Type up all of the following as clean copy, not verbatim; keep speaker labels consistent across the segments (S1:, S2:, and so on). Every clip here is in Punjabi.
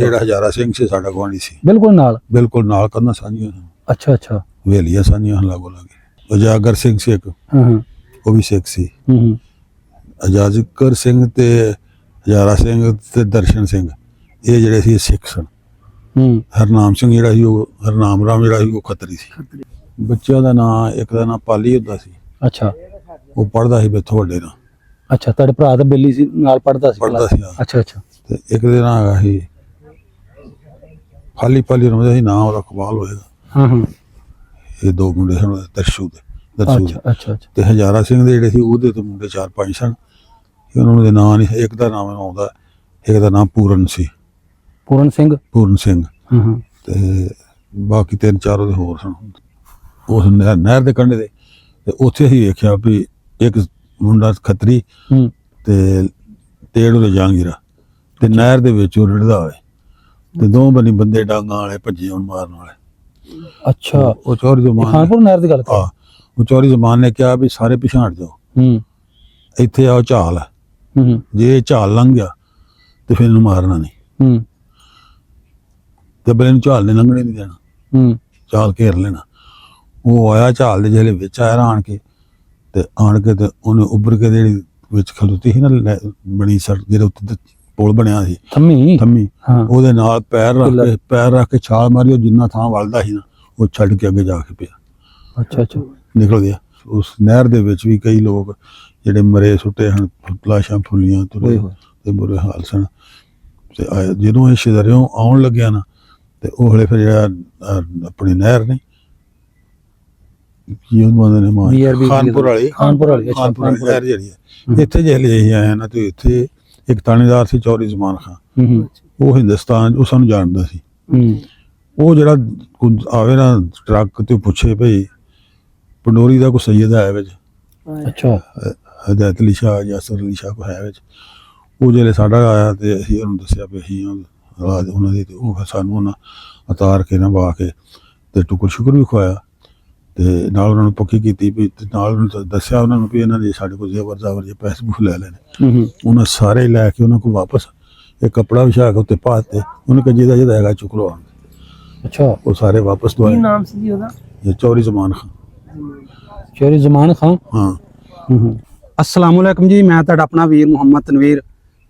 S1: ਜਿਹੜਾ ਹਜ਼ਾਰਾ ਸਿੰਘ ਸੀ ਸਾਡਾ ਗੁਆਂਢੀ ਸੀ, ਬਿਲਕੁਲ ਨਾਲ ਕੰਧਾਂ ਸਾਂਝੀਆਂ ਸਨ।
S2: ਅੱਛਾ ਅੱਛਾ,
S1: ਹਵੇਲੀਆਂ ਸਾਂਝੀਆਂ ਲਾਗੋ ਲਾਗੇ। ਉਜਾਗਰ ਸਿੰਘ ਸੀ ਇੱਕ, ਉਹ ਵੀ ਸਿੱਖ ਸੀ। ਉਜਾਗਰ ਸਿੰਘ ਤੇ ਹਜ਼ਾਰਾ ਸਿੰਘ ਤੇ ਦਰਸ਼ਨ ਸਿੰਘ ਇਹ ਜਿਹੜੇ ਸੀ ਸਿੱਖ ਸਨ। ਹਰਨਾਮ ਸਿੰਘ ਜਿਹੜਾ ਸੀ ਉਹ ਹਰਨਾਮ ਰਾਮ ਜਿਹੜਾ ਸੀ ਉਹ ਖੱਤਰੀ ਸੀ। ਬੱਚਿਆਂ ਦਾ ਨਾਂ ਇੱਕ ਦਾ ਨਾਂ ਪਾਲੀ ਹੁੰਦਾ ਸੀ।
S2: ਅੱਛਾ,
S1: ਉਹ ਪੜ੍ਹਦਾ ਸੀ ਮੇਥੋਂ ਵੱਡੇ ਨਾਲ।
S2: ਅੱਛਾ, ਤੁਹਾਡੇ ਭਰਾ ਦਾ ਬੇਲੀ ਸੀ ਨਾਲ ਪੜ੍ਹਦਾ ਸੀ? ਅੱਛਾ ਅੱਛਾ।
S1: ਤੇ ਇੱਕ ਦੇ ਨਾਂ ਹੈਗਾ ਸੀ ਪਾਲੀ ਰਮਦਾ ਸੀ, ਨਾਂ ਉਹਦਾ ਕਮਾਲ ਹੋਏਗਾ। ਇਹ ਦੋ ਮੁੰਡੇ ਸਨ ਦਰਸ਼ੂ ਦੇ।
S2: ਅੱਛਾ।
S1: ਤੇ ਹਜ਼ਾਰਾ ਸਿੰਘ ਦੇ ਜਿਹੜੇ ਸੀ ਉਹਦੇ ਤੇ ਮੁੰਡੇ 4-5 ਸਨ। ਉਹਨਾਂ ਦੇ ਨਾਂ ਨਹੀਂ, ਇੱਕ ਦਾ ਨਾਮ ਆਉਂਦਾ, ਇੱਕ ਦਾ ਨਾਮ ਪੂਰਨ ਸੀ। ਪੂਰਨ ਸਿੰਘ। ਤੇ ਬਾਕੀ 3-4 ਉਹਦੇ ਹੋਰ ਸਨ। ਉਸ ਨਹਿਰ ਦੇ ਕੰਢੇ ਤੇ ਉੱਥੇ ਹੀ ਵੇਖਿਆ ਵੀ ਇੱਕ ਮੁੰਡਾ ਖੱਤਰੀ ਤੇ ਤੇੜ ਉਹਦੇ ਜਹਾਂਗੀਰਾ ਤੇ ਨਹਿਰ ਦੇ ਵਿੱਚ ਉਹ ਰਿੜਦਾ ਹੋਏ ਤੇ ਦੋ ਬੰਨੀ ਬੰਦੇ ਡਾਂਗਾਂ ਵਾਲੇ ਭੱਜੇ ਹੁਣ ਮਾਰਨ ਵਾਲੇ।
S2: ਅੱਛਾ,
S1: ਉਹ ਚੌਰੀ ਜ਼ਮਾਨ
S2: ਖਾਨਪੁਰ ਨਹਿਰ ਦੀ ਗੱਲ ਕਰ।
S1: ਉਹ ਚੌਰੀ ਜ਼ਮਾਨ ਨੇ ਕਿਹਾ ਵੀ ਸਾਰੇ ਪਿਛਾੜ ਜਾਓ, ਇੱਥੇ ਆਓ ਝਾਲ ਹੈ, ਜੇ ਇਹ ਝਾਲ ਲੰਘ ਗਿਆ ਤੇ ਫਿਰ ਇਹਨੂੰ ਮਾਰਨਾ ਨਹੀਂ। ਤੇ ਬਲੇ ਨੂੰ ਝਾਲ ਨੇ ਲੰਘਣੇ ਨਹੀਂ ਦੇਣਾ, ਝਾਲ ਘੇਰ ਲੈਣਾ। ਉਹ ਆਇਆ ਝਾਲ ਦੇ ਜਿਹੜੇ ਵਿੱਚ ਆਇਆ ਆਣ ਕੇ ਤੇ ਉਹਨੇ ਉੱਭਰ ਕੇ ਜਿਹੜੀ ਵਿੱਚ ਖਲੋਤੀ ਸੀ ਨਾ ਬਣੀ ਸੜਕ ਜਿਹੜੇ ਉੱਤੇ ਪੁਲ ਬਣਿਆ ਸੀ ਥੰਮੀ, ਉਹਦੇ ਨਾਲ ਪੈਰ ਰੱਖ ਕੇ ਛਾਲ ਮਾਰੀ। ਉਹ ਜਿੰਨਾ ਥਾਂ ਵਲਦਾ ਸੀ ਨਾ ਉਹ ਛੱਡ ਕੇ ਅੱਗੇ ਜਾ ਕੇ ਪਿਆ। ਅੱਛਾ, ਨਿਕਲ ਗਿਆ। ਉਸ ਨਹਿਰ ਦੇ ਵਿੱਚ ਵੀ ਕਈ ਲੋਕ ਜਿਹੜੇ ਮਰੇ ਸੁੱਟੇ ਹਨ, ਲਾਸ਼ਾਂ ਫੁੱਲੀਆਂ ਤੁਰੇ ਤੇ ਬੁਰੇ ਹਾਲ ਸਨ। ਤੇ ਜਦੋਂ ਇਹ ਸ਼ਦਰਿਓਂ ਆਉਣ ਲੱਗਿਆ ਨਾ ਤੇ ਉਹ ਹਲੇ ਫਿਰ ਜਿਹੜਾ ਆਪਣੀ ਨਹਿਰ ਨੇ ਕੀ ਉਹਦੇ ਨੇ ਖਾਨਪੁਰ ਵਾਲੀ ਨਹਿਰ ਜਿਹੜੀ ਹੈ ਇੱਥੇ ਜੇ ਹਲੇ ਆਇਆ ਨਾ ਤੇ ਇੱਥੇ ਇੱਕ ਥਾਣੇਦਾਰ ਸੀ ਚੌਰੀ ਜ਼ਮਾਨ ਖਾਨ, ਉਹ ਹਿੰਦੁਸਤਾਨ ਉਹ ਸਾਨੂੰ ਜਾਣਦਾ ਸੀ। ਉਹ ਜਿਹੜਾ ਆਵੇ ਨਾ ਟਰੱਕ ਤੇ ਪੁੱਛੇ ਭਈ ਪੰਡੋਰੀ ਦਾ ਕੋਈ ਸੈਯਦ ਹੈ ਵਿੱਚ? ਅੱਛਾ, ਹਦਾਇਤ ਅਲੀ ਸ਼ਾਹ ਜਾਂ ਅਸਰ ਅਲੀ ਸ਼ਾਹ ਕੋਈ ਹੈ ਵਿੱਚ? ਉਹ ਜਿਹੜੇ ਸਾਡਾ ਆਇਆ ਤੇ ਅਸੀਂ ਉਹਨੂੰ ਦੱਸਿਆ ਵੀ ਅਸੀਂ ਉਹਨਾਂ ਦੀ, ਤੇ ਉਹ ਫਿਰ ਸਾਨੂੰ ਉਹਨਾਂ ਉਤਾਰ ਕੇ ਨਾ ਬਾ ਕੇ ਤੇ ਟੁਕਰ ਸ਼ੁਕਰ ਵੀ ਖਵਾਇਆ ਤੇ ਨਾਲ ਉਹਨਾਂ ਨੂੰ ਪੱਕੀ ਕੀਤੀ ਵੀ ਨਾਲ ਉਹਨੂੰ ਦੱਸਿਆ ਉਹਨਾਂ ਨੂੰ ਵੀ ਇਹਨਾਂ ਨੇ ਸਾਡੇ ਕੋਲ ਜ਼ਬਰ ਜੇ ਪੈਸੇ ਪੂਸੇ ਲੈ ਲੈਣੇ। ਉਹਨਾਂ ਸਾਰੇ ਲੈ ਕੇ ਉਹਨਾਂ ਕੋਲ ਵਾਪਸ ਇਹ ਕੱਪੜਾ ਵਿਛਾ ਕੇ ਉੱਤੇ ਪਾ ਦਿੱਤੇ। ਉਹਨੇ ਕਿਹਾ ਜਿਹਦਾ ਹੈਗਾ ਚੁੱਕ ਲਓ। ਅੱਛਾ, ਉਹ ਸਾਰੇ ਵਾਪਸ ਦਵਾਏ। ਕੀ ਨਾਮ ਸੀ ਜੀ ਉਹਦਾ? ਚੌਰੀ ਜ਼ਮਾਨ ਖਾਨ। ਹਾਂ।
S2: अस्सलाम वालेकुम जी, मैं ਤੁਹਾਡਾ ਆਪਣਾ ਵੀਰ ਮੁਹੰਮਦ ਤਨਵੀਰ।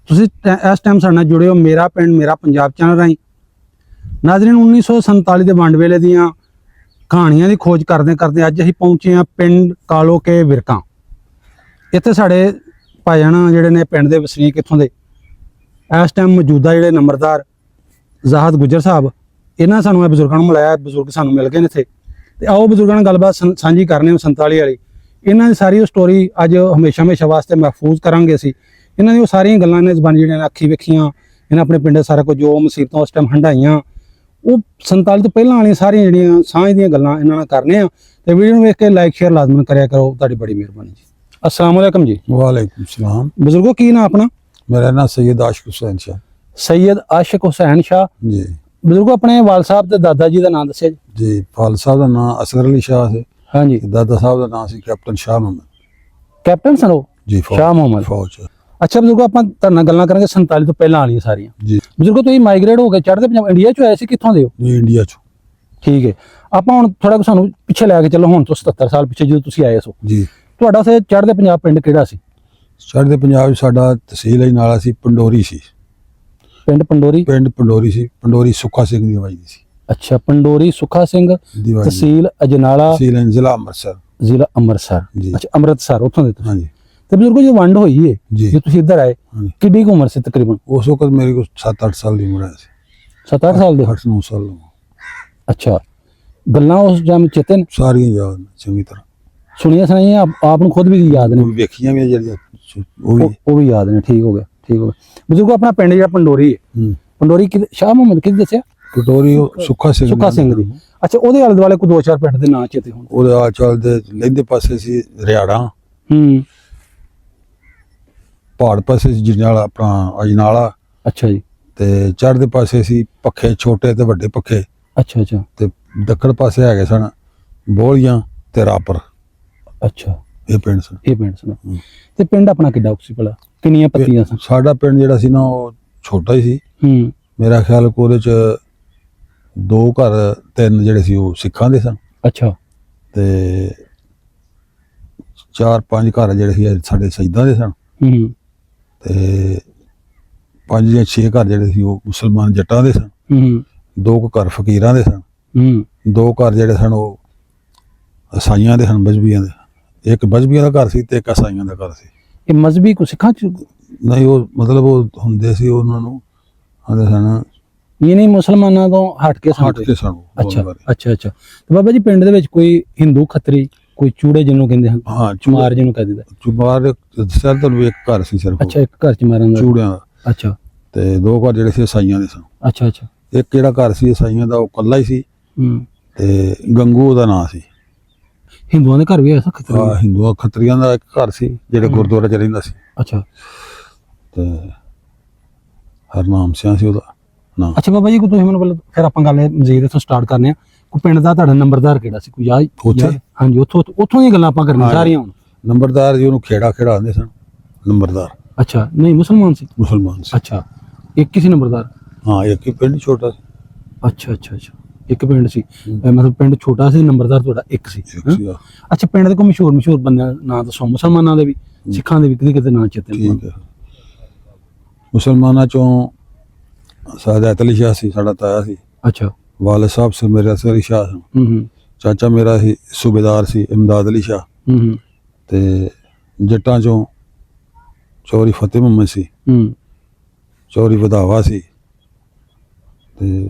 S2: ਤੁਸੀਂ ਇਸ ਟਾਈਮ ਸਾਡੇ ਨਾਲ ਜੁੜੇ ਹੋ ਮੇਰਾ ਪਿੰਡ ਮੇਰਾ ਪੰਜਾਬ ਚੈਨਲ ਰਾਹੀਂ। ਨਾਜ਼ਰੀਨ, 1947 ਦੇ ਵੰਡ ਵੇਲੇ ਦੀਆਂ ਕਹਾਣੀਆਂ ਦੀ ਖੋਜ ਕਰਦੇ ਅੱਜ ਅਸੀਂ ਪਹੁੰਚੇ ਹਾਂ ਪਿੰਡ ਕਾਲੋ ਕੇ ਵਿਰਕਾਂ। ਇੱਥੇ ਸਾਡੇ ਭਾਈਜਾਨ ਜਿਹੜੇ ਨੇ ਪਿੰਡ ਦੇ ਵਸਨੀਕ ਇੱਥੋਂ ਦੇ ਇਸ ਟਾਈਮ ਮੌਜੂਦਾ ਜਿਹੜੇ ਨੰਬਰਦਾਰ ਜ਼ਾਹਦ ਗੁੱਜਰ ਸਾਹਿਬ, ਇਹਨਾਂ ਸਾਨੂੰ ਇਹ ਬਜ਼ੁਰਗਾਂ ਨੂੰ ਮਿਲਾਇਆ। ਬਜ਼ੁਰਗ ਸਾਨੂੰ ਮਿਲ ਗਏ ਨੇ ਇੱਥੇ ਤੇ ਆਓ ਬਜ਼ੁਰਗਾਂ ਨਾਲ ਗੱਲਬਾਤ ਸਾਂਝੀ ਕਰਨੀ 47 ਵਾਲੀ। ਇਹਨਾਂ ਦੀ ਸਾਰੀ ਸਟੋਰੀ ਅੱਜ ਹਮੇਸ਼ਾ ਵਾਸਤੇ ਮਹਿਫੂਜ਼ ਕਰਾਂਗੇ ਅਸੀਂ। ਇਹਨਾਂ ਦੀ ਉਹ ਸਾਰੀਆਂ ਗੱਲਾਂ ਨੇ ਜ਼ਬਾਨੀ ਜਿਹੜੀਆਂ ਨੇ ਅੱਖੀ ਵੇਖੀਆਂ, ਇਹਨਾਂ ਆਪਣੇ ਪਿੰਡ ਸਾਰਾ ਕੁਝ ਜੋ ਮੁਸੀਬਤਾਂ ਉਸ ਟਾਈਮ ਹੰਡਾਈਆਂ, ਉਹ 47 ਤੋਂ ਪਹਿਲਾਂ ਵਾਲੀਆਂ ਸਾਰੀਆਂ ਜਿਹੜੀਆਂ ਸਾਂਝ ਦੀਆਂ ਗੱਲਾਂ ਇਹਨਾਂ ਨਾਲ ਕਰਨੇ ਆ। ਤੇ ਵੀਡੀਓ ਨੂੰ ਵੇਖ ਕੇ ਲਾਈਕ ਸ਼ੇਅਰ ਲਾਜ਼ਮਨ ਕਰਿਆ ਕਰੋ, ਤੁਹਾਡੀ ਬੜੀ ਮਿਹਰਬਾਨੀ ਜੀ। अस्सलाम वालेकुम जी।
S1: वालेकुम सलाम।
S2: बुजुर्गो की ना अपना?
S1: मेरा नाम सैयद आशिक हुसैन शाह।
S2: सैयद आशिक हुसैन शाह जी। बुजुर्गो अपने वाल साहब ते दादा जी का नाम दस्सिया
S1: जी। वाल साहब का नाम असगर अली शाह है। हाँ जी। दादा साहब का नाम सी कैप्टन शाह मोहम्मद।
S2: कैप्टन सन वो
S1: जी?
S2: शाह मोहम्मद फौज। अच्छा बुजुर्गो ਆਪਾਂ ਤੁਹਾਡੇ ਨਾਲ ਗੱਲਾਂ ਕਰਾਂਗੇ 47 ਤੋਂ ਪਹਿਲਾਂ ਵਾਲੀਆਂ ਸਾਰੀਆਂ ਜੀ। ਬਜ਼ੁਰਗੋ ਤੁਸੀਂ ਮਾਈਗ੍ਰੇਟ ਹੋ ਕੇ ਚੜ੍ਹਦੇ ਪੰਜਾਬ ਇੰਡੀਆ ਚੋਂ ਆਏ ਸੀ, ਕਿੱਥੋਂ ਦੇ ਹੋ
S1: ਜੀ? ਇੰਡੀਆ ਚੋਂ।
S2: ਠੀਕ ਹੈ, ਆਪਾਂ ਹੁਣ ਥੋੜਾ ਕੁ ਸਾਨੂੰ ਪਿੱਛੇ ਲੈ ਕੇ ਚੱਲੋ, ਹੁਣ ਤੋਂ 77 ਸਾਲ ਪਿੱਛੇ ਜਦੋਂ ਤੁਸੀਂ ਆਏ ਸੋ
S1: ਜੀ।
S2: ਤੁਹਾਡਾ ਉੱਥੇ ਚੜ੍ਹਦੇ ਪੰਜਾਬ ਪਿੰਡ ਕਿਹੜਾ ਸੀ?
S1: ਚੜ੍ਹਦੇ ਪੰਜਾਬ ਸਾਡਾ ਤਹਿਸੀਲ ਹੀ ਨਾਲਾ ਸੀ, ਪੰਡੋਰੀ ਸੀ।
S2: ਪਿੰਡ
S1: ਪੰਡੋਰੀ ਸੀ। ਪੰਡੋਰੀ ਸੁੱਖਾ ਸਿੰਘ ਦੀ ਆਵਾਜ਼ ਸੀ।
S2: ਅੱਛਾ, ਪੰਡੋਰੀ ਸੁੱਖਾ ਸਿੰਘ, ਤਹਿਸੀਲ ਅਜਨਾਲਾ, ਜ਼ਿਲ੍ਹਾ ਅੰਮ੍ਰਿਤਸਰ। ਅੱਛਾ, ਅੰਮ੍ਰਿਤਸਰ ਉੱਥੋਂ ਦੇ ਤੁਸੀਂ? ਹਾਂਜੀ। ਤੇ ਬਜ਼ੁਰਗੋ ਜੋ ਵੰਡ ਹੋਈ ਹੈ ਜੇ ਤੁਸੀਂ ਇੱਧਰ ਆਏ, ਕਿੰਨੀ ਕੁ ਉਮਰ ਸੀ ਤਕਰੀਬਨ?
S1: ਉਸ ਵਕਤ ਮੇਰੀ ਕੋਲ 7-8 ਸਾਲ ਦੀ ਉਮਰ ਸੀ।
S2: 7-8 ਸਾਲ ਦੇ?
S1: 8-9 ਸਾਲ।
S2: ਅੱਛਾ, ਗੱਲਾਂ ਉਸ ਟਾਈਮ ਚੇਤੇ ਨੇ?
S1: ਸਾਰੀਆਂ ਯਾਦ ਨੇ ਚੰਗੀ ਤਰ੍ਹਾਂ,
S2: ਸੁਣੀਆਂ ਸੁਣਾਈਆਂ ਆਪ ਨੂੰ ਖੁਦ ਵੀ ਯਾਦ ਨੇ,
S1: ਵੇਖੀਆਂ ਵੀ ਜਿਹੜੀਆਂ
S2: ਉਹ ਵੀ ਯਾਦ ਨੇ। ਠੀਕ ਹੋ ਗਿਆ। ਬਜ਼ੁਰਗੋ ਆਪਣਾ ਪਿੰਡ ਜਿਹੜਾ ਪੰਡੋਰੀ ਹੈ, ਪੰਡੋਰੀ ਸ਼ਾਹ ਮੁਹੰਮਦ ਕਿਹਦੀ ਦੱਸਿਆ?
S1: ਪੰਡੋਰੀ ਸੁੱਖਾ ਸਿੰਘ
S2: ਦੀ। ਅੱਛਾ, ਉਹਦੇ ਆਲੇ ਦੁਆਲੇ ਕੋਈ 2-4 ਪਿੰਡ ਦੇ ਨਾਂ ਚੇਤੇ ਹੋਣ?
S1: ਉਹਦੇ ਆ ਚੱਲਦੇ ਲਹਿੰਦੇ ਪਾਸੇ ਸੀ ਰਿਆੜਾ, ਪਹਾੜ ਪਾਸੇ ਸੀ ਜਨਾਲਾ, ਆਪਣਾ ਅਜਨਾਲਾ। ਅੱਛਾ ਜੀ। ਤੇ ਚੜ੍ਹਦੇ ਪਾਸੇ ਸੀ ਪੱਖੇ, ਛੋਟੇ ਤੇ ਵੱਡੇ ਪੱਖੇ। ਅੱਛਾ। ਤੇ ਦੱਖਣ ਪਾਸੇ ਹੈਗੇ ਸਨ ਬੋਲੀਆਂ ਤੇ ਰਾਪਰ। ਅੱਛਾ, ਇਹ ਪਿੰਡ ਸਨ। ਤੇ ਪਿੰਡ ਆਪਣਾ ਕਿੱਡਾ ਸੀ ਭਲਾ, ਕਿੰਨੀਆਂ ਪੱਤੀਆਂ ਸਨ? ਸਾਡਾ ਪਿੰਡ ਜਿਹੜਾ ਸੀ ਨਾ ਉਹ ਛੋਟਾ ਹੀ ਸੀ, ਮੇਰਾ ਖਿਆਲ ਕਿ ਉਹਦੇ ਚ 2 ਘਰ 3 ਜਿਹੜੇ ਸੀ ਉਹ ਸਿੱਖਾਂ ਦੇ ਸਨ
S2: ਅੱਛਾ
S1: ਤੇ 4-5 ਘਰ ਜਿਹੜੇ ਸੀ ਸਾਡੇ ਸ਼ਹੀਦਾਂ ਦੇ ਸਨ
S2: ਹੂੰ
S1: ਤੇ 5 ਜਾਂ 6 ਘਰ ਜਿਹੜੇ ਸੀ ਉਹ ਮੁਸਲਮਾਨ ਜੱਟਾਂ ਦੇ ਸਨ
S2: ਹੂੰ
S1: 2 ਘਰ ਫਕੀਰਾਂ ਦੇ ਸਨ
S2: ਹੂੰ
S1: 2 ਘਰ ਜਿਹੜੇ ਸਨ ਉਹ ਈਸਾਈਆਂ ਦੇ ਸਨ ਮਜ਼੍ਹਬੀਆਂ ਦੇ ਇੱਕ ਮਜ਼੍ਹਬੀਆਂ ਦਾ ਘਰ ਸੀ ਤੇ ਇੱਕ ਈਸਾਈਆਂ ਦਾ ਘਰ ਸੀ
S2: ਇਹ ਮਜ਼ਹਬੀ ਕੋ ਸਿੱਖਾਂ ਚ
S1: ਨਹੀਂ ਉਹ ਮਤਲਬ ਉਹ ਹੁੰਦੇ ਸੀ ਉਹਨਾਂ ਨੂੰ ਆਂਦੇ ਸਨ
S2: ਇਹ ਨਹੀਂ ਮੁਸਲਮਾਨਾਂ ਤੋਂ ਹਟ ਕੇ
S1: ਹਟ ਕੇ ਸਨ ਉਹ
S2: ਅੱਛਾ
S1: ਗੁਰਦੁਆਰੇ।
S2: ਅੱਛਾ ਅੱਛਾ ਤੇ ਬਾਬਾ ਜੀ ਪਿੰਡ ਦੇ ਵਿੱਚ ਕੋਈ ਹਿੰਦੂ ਖੱਤਰੀ ਕੋਈ ਚੂੜੇ ਜਿਹਨੂੰ ਕਹਿੰਦੇ ਹਨ
S1: ਹਾਂ
S2: ਚਮਾਰ ਜਿਹਨੂੰ ਕਹਿ ਦਿੰਦਾ
S1: ਚੁਮਾਰ ਸਿਰ ਤੋਂ ਇੱਕ ਘਰ ਸੀ ਸਿਰਫ
S2: ਅੱਛਾ ਇੱਕ ਘਰ ਚ ਮਾਰਨ ਦਾ
S1: ਚੂੜਿਆਂ ਦਾ
S2: ਅੱਛਾ
S1: ਤੇ 2 ਘਰ ਜਿਹੜੇ ਸੀ ਈਸਾਈਆਂ ਦੇ ਸਨ
S2: ਅੱਛਾ ਅੱਛਾ
S1: ਇੱਕ ਜਿਹੜਾ ਘਰ ਸੀ ਈਸਾਈਆਂ ਦਾ ਉਹ ਇਕੱਲਾ ਹੀ ਸੀ
S2: ਹੂੰ
S1: ਤੇ ਗੰਗੂ ਉਹਦਾ ਨਾਂ ਸੀ
S2: ਹਿੰਦੂਆਂ ਦੇ ਘਰ ਵੀ ਐਸਾ ਖੱਤਰੀ
S1: ਹਿੰਦੂਆਂ ਖੱਤਰੀਆਂ ਦਾ ਇੱਕ ਘਰ ਸੀ ਜਿਹੜੇ ਗੁਰਦੁਆਰੇ ਚ ਰਹਿੰਦਾ ਸੀ
S2: ਅੱਛਾ
S1: ਤੇ ਹਰਨਾਮ ਸਿੰਘ ਸੀ ਉਹਦਾ ਨਾਂ
S2: ਅੱਛਾ ਬਾਬਾ ਜੀ ਕੋ ਤੁਸੀਂ ਮੈਨੂੰ ਫਿਰ ਆਪਾਂ ਗੱਲ ਮਜ਼ੀਦ ਇੱਥੋਂ ਸਟਾਰਟ ਕਰਨੇ ਆ ਕੋਈ ਪਿੰਡ ਦਾ ਤੁਹਾਡਾ ਨੰਬਰਦਾਰ ਕਿਹੜਾ ਸੀ ਕੋਈ ਯਾਦ
S1: ਉੱਥੇ?
S2: ਹਾਂਜੀ ਉੱਥੋਂ ਦੀਆਂ ਗੱਲਾਂ ਆਪਾਂ ਕਰਨੀਆਂ
S1: ਹਾਂ।
S2: ਸਾਰੀਆਂ ਹੁਣ
S1: ਨੰਬਰਦਾਰ ਜੀ ਉਹਨੂੰ ਖੇੜਾ ਆਉਂਦੇ ਸਨ ਨੰਬਰਦਾਰ
S2: ਅੱਛਾ ਨਹੀਂ ਮੁਸਲਮਾਨ ਸੀ
S1: ਮੁਸਲਮਾਨ ਸੀ
S2: ਅੱਛਾ ਇੱਕ ਹੀ ਸੀ ਨੰਬਰਦਾਰ
S1: ਹਾਂ ਇੱਕ ਹੀ ਪਿੰਡ ਛੋਟਾ ਸੀ
S2: ਅੱਛਾ ਅੱਛਾ ਅੱਛਾ ਇੱਕ ਪਿੰਡ ਸੀ ਮਤਲਬ ਪਿੰਡ ਛੋਟਾ ਸੀ ਨੰਬਰਦਾਰ ਤੁਹਾਡਾ ਇੱਕ ਸੀ
S1: ਇੱਕ
S2: ਹੈਂ?
S1: ਸੀਗਾ।
S2: ਅੱਛਾ ਪਿੰਡ ਦੇ ਕੋਈ ਮਸ਼ਹੂਰ ਬੰਦਿਆਂ ਨਾਂ ਦੱਸੋ ਮੁਸਲਮਾਨਾਂ ਦੇ ਵੀ ਸਿੱਖਾਂ ਦੇ ਵੀ ਕਿਤੇ ਕਿਤੇ ਨਾਂ ਚੇਤੇ ਨੇ
S1: ਠੀਕ ਹੈ ਮੁਸਲਮਾਨਾਂ ਚੋਂ ਸਾਦਾਤ ਅਲੀ ਸ਼ਾਹ ਸੀ ਸਾਡਾ ਤਾਇਆ ਸੀ
S2: ਅੱਛਾ
S1: ਵਾਲਿਦ ਸਾਹਿਬ ਸੀ ਮੇਰੇ ਅਸਰ ਅਲੀ ਸ਼ਾਹ ਸਨ।
S2: ਹੂੰ
S1: ਚਾਚਾ ਮੇਰਾ ਸੀ ਸੂਬੇਦਾਰ ਸੀ ਇਮਦਾਦ ਅਲੀ ਸ਼ਾਹ
S2: ਹੂੰ
S1: ਤੇ ਜੱਟਾਂ ਚੋਂ ਚੌਰੀ ਫਤਿਹ ਮੁਹੰਮਦ ਸੀ
S2: ਹੂੰ
S1: ਚੌਰੀ ਵਧਾਵਾ ਸੀ ਤੇ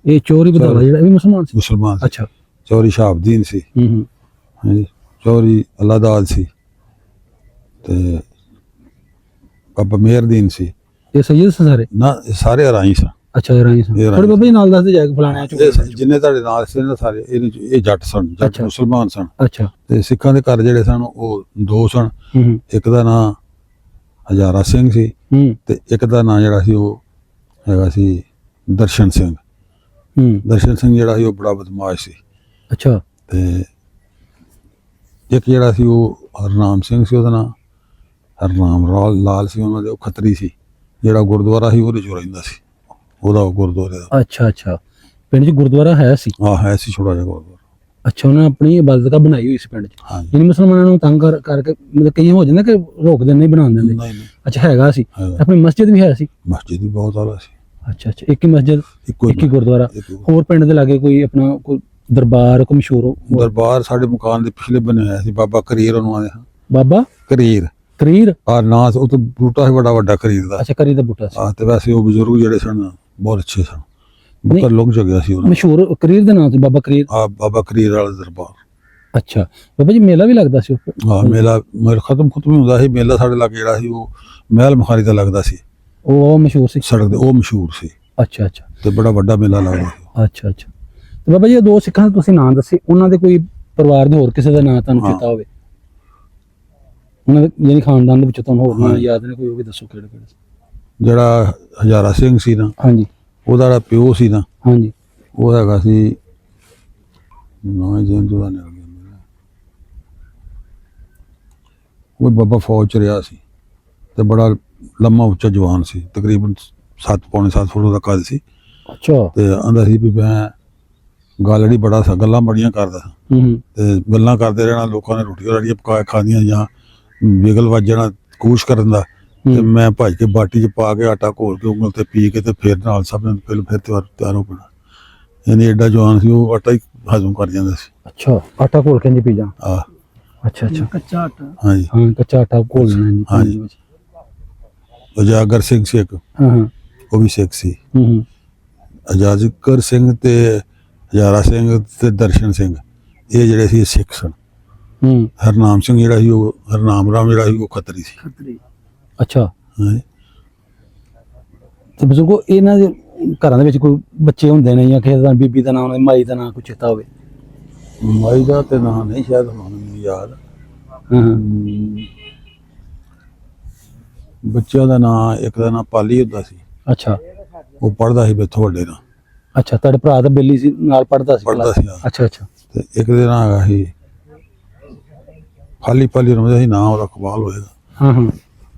S2: ਇਹ ਚੋਰੀ ਬਦਲਾ ਜਿਹੜਾ ਇਹ ਵੀ ਮੁਸਲਮਾਨ ਸੀ
S1: ਮੁਸਲਮਾਨ ਸੀ।
S2: ਅੱਛਾ
S1: ਚੌਰੀ ਸ਼ਹਾਬਦੀਨ ਸੀ
S2: ਹੂੰ
S1: ਹਾਂਜੀ ਚੌਰੀ ਅੱਲਾਦਾਦ ਸੀ ਤੇ ਬਾਬਾ ਮੇਹਰਦੀਨ ਸੀ
S2: ਇਹ ਸੈਯਦ ਸੀ ਸਾਰੇ
S1: ਨਾ ਇਹ ਸਾਰੇ ਅਰਾਈ ਸਨ
S2: ਅੱਛਾ ਰਾਈ ਸਾਹਿਬ
S1: ਇਹ ਰਾਈ
S2: ਥੋੜੇ ਬਾਬਾ ਜੀ ਨਾਲ ਦੱਸਦੇ ਜਾ ਕੇ ਫਲਾਣਿਆਂ ਚੋਂ
S1: ਇਹ ਜਿੰਨੇ ਤੁਹਾਡੇ ਨਾਲ ਸੀ ਨਾ ਸਾਰੇ ਇਹ ਜੱਟ ਸਨ ਜੱਟ
S2: ਅੱਛਾ।
S1: ਮੁਸਲਮਾਨ ਸਨ
S2: ਅੱਛਾ
S1: ਤੇ ਸਿੱਖਾਂ ਦੇ ਘਰ ਜਿਹੜੇ ਸਨ ਉਹ 2 ਸਨ
S2: ਹੂੰ
S1: ਇੱਕ ਦਾ ਨਾਂ ਹਜ਼ਾਰਾ ਸਿੰਘ ਸੀ
S2: ਹੂੰ
S1: ਤੇ ਇੱਕ ਦਾ ਨਾਂ ਜਿਹੜਾ ਸੀ ਉਹ ਹੈਗਾ ਸੀ ਦਰਸ਼ਨ ਸਿੰਘ
S2: ਹੂੰ
S1: ਦਰਸ਼ਨ ਸਿੰਘ ਜਿਹੜਾ ਸੀ ਉਹ ਬੜਾ ਬਦਮਾਸ਼ ਸੀ
S2: ਅੱਛਾ
S1: ਤੇ ਇੱਕ ਜਿਹੜਾ ਸੀ ਉਹ ਹਰਨਾਮ ਸਿੰਘ ਸੀ ਉਹਦਾ ਨਾਂ ਹਰਨਾਮ ਲਾਲ ਸੀ ਉਹਨਾਂ ਦੇ ਉਹ ਖੱਤਰੀ ਸੀ ਜਿਹੜਾ ਗੁਰਦੁਆਰਾ ਸੀ ਉਹਦੇ ਚ ਰਹਿੰਦਾ ਸੀ ਉਹਦਾ ਉਹ ਗੁਰਦੁਆਰੇ ਦਾ
S2: ਅੱਛਾ ਅੱਛਾ ਪਿੰਡ 'ਚ ਗੁਰਦੁਆਰਾ ਹੈ ਸੀ
S1: ਹੈ ਸੀ ਛੋਟਾ ਜਿਹਾ ਗੁਰਦੁਆਰਾ
S2: ਅੱਛਾ ਉਹਨਾਂ ਨੇ ਆਪਣੀ ਇਬਾਦਤਗਾਹ ਬਣਾਈ ਹੋਈ ਸੀ ਪਿੰਡ 'ਚ
S1: ਹਾਂਜੀ
S2: ਯਾਨੀ ਮੁਸਲਮਾਨਾਂ ਨੂੰ ਤੰਗ ਕਰਕੇ ਮਤਲਬ ਕਈ ਹੋ ਜਾਂਦਾ ਕਿ ਰੋਕਦੇ ਨਹੀਂ ਬਣਾਉਣ ਦਿੰਦੇ
S1: ਨਹੀਂ ਨਹੀਂ
S2: ਅੱਛਾ ਹੈਗਾ ਸੀ
S1: ਹੈਗਾ।
S2: ਆਪਣੀ ਮਸਜਿਦ ਵੀ ਹੈ ਸੀ
S1: ਮਸਜਿਦ ਵੀ ਬਹੁਤ ਆਲਾ ਸੀ
S2: ਅੱਛਾ ਅੱਛਾ ਇੱਕ ਹੀ ਮਸਜਿਦ
S1: ਇੱਕੋ
S2: ਇੱਕ ਹੀ ਗੁਰਦੁਆਰਾ
S1: ਇੱਕ ਹੀ।
S2: ਹੋਰ ਪਿੰਡ ਦੇ ਲਾਗੇ ਕੋਈ ਆਪਣਾ ਕੋਈ ਦਰਬਾਰ ਕੋਈ ਮਸ਼ਹੂਰ
S1: ਦਰਬਾਰ ਸਾਡੇ ਮਕਾਨ ਦੇ ਪਿਛਲੇ ਬਣੇ ਹੋਇਆ ਸੀ ਬਾਬਾ ਕਰੀਰ ਉਹਨੂੰ ਆਦੇ ਹਾਂ
S2: ਬਾਬਾ
S1: ਕਰੀਰ
S2: ਕਰੀਰ
S1: ਆ ਨਾਂ ਉਹ ਤਾਂ ਬੂਟਾ ਸੀ ਬੜਾ ਵੱਡਾ ਕਰੀਰ ਦਾ
S2: ਅੱਛਾ ਕਰੀ ਦਾ ਬੂਟਾ ਸੀ
S1: ਤੇ ਵੈਸੇ ਉਹ ਬਜ਼ੁਰਗ ਜਿਹੜੇ ਸਨ ਬਹੁਤ ਅੱਛੇ ਸਨ
S2: ਨਹੀਂ।
S1: ਬੁੱਕਰ ਲੋਕ ਜਗਿਆ ਸੀ ਉਹਨਾਂ
S2: ਮਸ਼ਹੂਰ ਕਰੀਰ ਦੇ ਨਾਂ ਤੇ ਬਾਬਾ ਕਰੀਰ
S1: ਬਾਬਾ ਕਰੀਰ ਵਾਲਾ ਦਰਬਾਰ
S2: ਅੱਛਾ ਬਾਬਾ ਜੀ ਮੇਲਾ ਵੀ ਲੱਗਦਾ ਸੀ ਉੱਥੇ
S1: ਮੇਲਾ ਖਤਮ ਹੀ ਹੁੰਦਾ ਸੀ ਮੇਲਾ ਸਾਡੇ ਲਾਗੇ ਜਿਹੜਾ ਸੀ ਉਹ ਮਹਿਲ ਮੁਖਾਰੀ ਦਾ ਲੱਗਦਾ ਸੀ
S2: ਉਹ ਮਸ਼ਹੂਰ ਸੀ
S1: ਸੜਕ ਦੇ ਉਹ ਮਸ਼ਹੂਰ ਸੀ
S2: ਅੱਛਾ ਅੱਛਾ
S1: ਤੇ ਬੜਾ ਵੱਡਾ ਮੇਲਾ ਲੱਗਦਾ ਸੀ
S2: ਅੱਛਾ ਅੱਛਾ ਤੇ ਬਾਬਾ ਜੀ ਇਹ 2 ਸਿੱਖਾਂ ਦੇ ਤੁਸੀਂ ਨਾਂ ਦੱਸੇ ਉਹਨਾਂ ਦੇ ਕੋਈ ਪਰਿਵਾਰ ਦੇ ਹੋਰ ਕਿਸੇ ਦਾ ਨਾਂ ਤੁਹਾਨੂੰ
S1: ਹਾਂ।
S2: ਚੇਤਾ ਹੋਵੇ ਉਹਨਾਂ ਦੇ ਯਾਨੀ ਖਾਨਦਾਨ ਦੇ ਵਿੱਚ ਤੁਹਾਨੂੰ ਹੋਰ ਨਾਂ ਯਾਦ ਨੇ ਕੋਈ ਉਹ ਵੀ ਦੱਸੋ ਕਿਹੜੇ ਕਿਹੜੇ
S1: ਜਿਹੜਾ ਹਜ਼ਾਰਾ ਸਿੰਘ ਸੀ ਨਾ
S2: ਹਾਂਜੀ
S1: ਉਹਦਾ ਜਿਹੜਾ ਪਿਓ ਸੀ ਨਾ
S2: ਹਾਂਜੀ
S1: ਉਹ ਹੈਗਾ ਸੀ ਨਾ ਜੇਨ ਦਾ ਨਿਕਲ ਗਿਆ ਮੇਰਾ। ਉਹ ਬਾਬਾ ਫੌਜ ਚ ਰਿਹਾ ਸੀ ਤੇ ਬੜਾ ਲੰਮਾ ਉੱਚਾ ਜਵਾਨ ਸੀ ਤਕਰੀਬਨ 7.7 ਫੁੱਟ ਦਾ ਕੱਦ ਸੀ
S2: ਅੱਛਾ
S1: ਤੇ ਆਂਦਾ ਸੀ ਵੀ ਮੈਂ ਗੱਲੜੀ ਬੜਾ ਸੀ ਗੱਲਾਂ ਬੜੀਆਂ ਕਰਦਾ ਸੀ
S2: ਹੂੰ
S1: ਤੇ ਗੱਲਾਂ ਕਰਦੇ ਰਹਿਣਾ ਲੋਕਾਂ ਨੇ ਰੋਟੀਆਂ ਰਾੜੀਆਂ ਪਕਾ ਖਾਣੀਆਂ ਜਾਂ ਵਿਗਲ ਵੱਜਣਾ ਕੂਸ਼ ਕਰਨ ਦਾ ਤੇ ਮੈਂ ਭੱਜ ਕੇ ਬਾਟੀ 'ਚ ਪਾ ਕੇ ਆਟਾ ਘੋਲ ਕੇ ਉਂਗਲ ਤੇ ਪੀ ਕੇ ਤੇ ਫਿਰ ਨਾਲ ਸਭ ਨੇ ਫਿਰ ਤਿਆਰ ਹੋ ਪੈਣਾ ਇਹਨੇ ਐਡਾ ਜਵਾਨ ਸੀ ਉਹ ਆਟਾ ਹੀ ਹਜ਼ਮ ਕਰ ਜਾਂਦਾ ਸੀ
S2: ਅੱਛਾ ਆਟਾ ਘੋਲ ਕੇ ਜੀ ਪੀ ਜਾ
S1: ਆ
S2: ਅੱਛਾ ਅੱਛਾ ਕੱਚਾ ਆਟਾ
S1: ਹਾਂਜੀ
S2: ਹਾਂ ਕੱਚਾ ਆਟਾ ਘੋਲ ਲੈਣਾ ਜੀ
S1: ਹਾਂਜੀ।
S2: ਵਿੱਚ।
S1: ਉਜਾਗਰ ਸਿੰਘ ਸੀ ਇੱਕ
S2: ਹਾਂ ਹਾਂ
S1: ਉਹ ਵੀ ਸਿੱਖ ਸੀ
S2: ਹੂੰ
S1: ਅਜਾਜ਼ਕਰ ਸਿੰਘ ਤੇ ਹਜ਼ਾਰਾ ਸਿੰਘ ਤੇ ਦਰਸ਼ਨ ਸਿੰਘ ਇਹ ਜਿਹੜੇ ਸੀ ਸਿੱਖ ਸਨ
S2: ਹੂੰ
S1: ਹਰਨਾਮ ਸਿੰਘ ਜਿਹੜਾ ਸੀ ਉਹ ਹਰਨਾਮ ਰਾਮ ਜਿਹੜਾ ਸੀ ਉਹ ਖੱਤਰੀ ਸੀ
S2: ਅੱਛਾ
S1: ਹਾਂਜੀ
S2: ਤੇ ਬਜ਼ੁਰਗੋ ਇਹਨਾਂ ਦੇ ਘਰਾਂ ਦੇ ਵਿੱਚ ਕੋਈ ਬੱਚੇ ਹੁੰਦੇ ਨੇ ਜਾਂ ਕਿਸੇ ਦਾ ਬੀਬੀ ਦਾ ਨਾਮ ਮਾਈ ਦਾ ਨਾਮ ਕੋਈ ਚੇਤਾ ਹੋਵੇ
S1: ਮਾਈ ਦਾ ਤੇ ਨਾਂ ਨਹੀਂ ਸ਼ਾਇਦ ਹੁਣ ਮੈਨੂੰ ਯਾਦ
S2: ਹਾਂ ਹਾਂ
S1: ਬੱਚਿਆਂ ਦਾ ਨਾਂ ਇੱਕ ਦਾ ਨਾਂ ਪਾਲੀ ਹੁੰਦਾ ਸੀ
S2: ਅੱਛਾ
S1: ਉਹ ਪੜ੍ਹਦਾ ਸੀ ਮੇਥੋਂ ਵੱਡੇ ਨਾਲ
S2: ਅੱਛਾ ਤੁਹਾਡੇ ਭਰਾ ਤਾਂ ਬੇਲੀ ਸੀ ਨਾਲ ਪੜਦਾ ਸੀ
S1: ਪੜ੍ਹਦਾ ਸੀ, ਹਾਂ।
S2: ਅੱਛਾ ਅੱਛਾ
S1: ਤੇ ਇੱਕ ਦੇ ਨਾਂ ਹੈਗਾ ਸੀ ਪਾਲੀ ਰਮਦਾ ਸੀ ਨਾਂ ਉਹਦਾ ਕਮਾਲ ਹੋਏਗਾ
S2: ਹਾਂ ਹਾਂ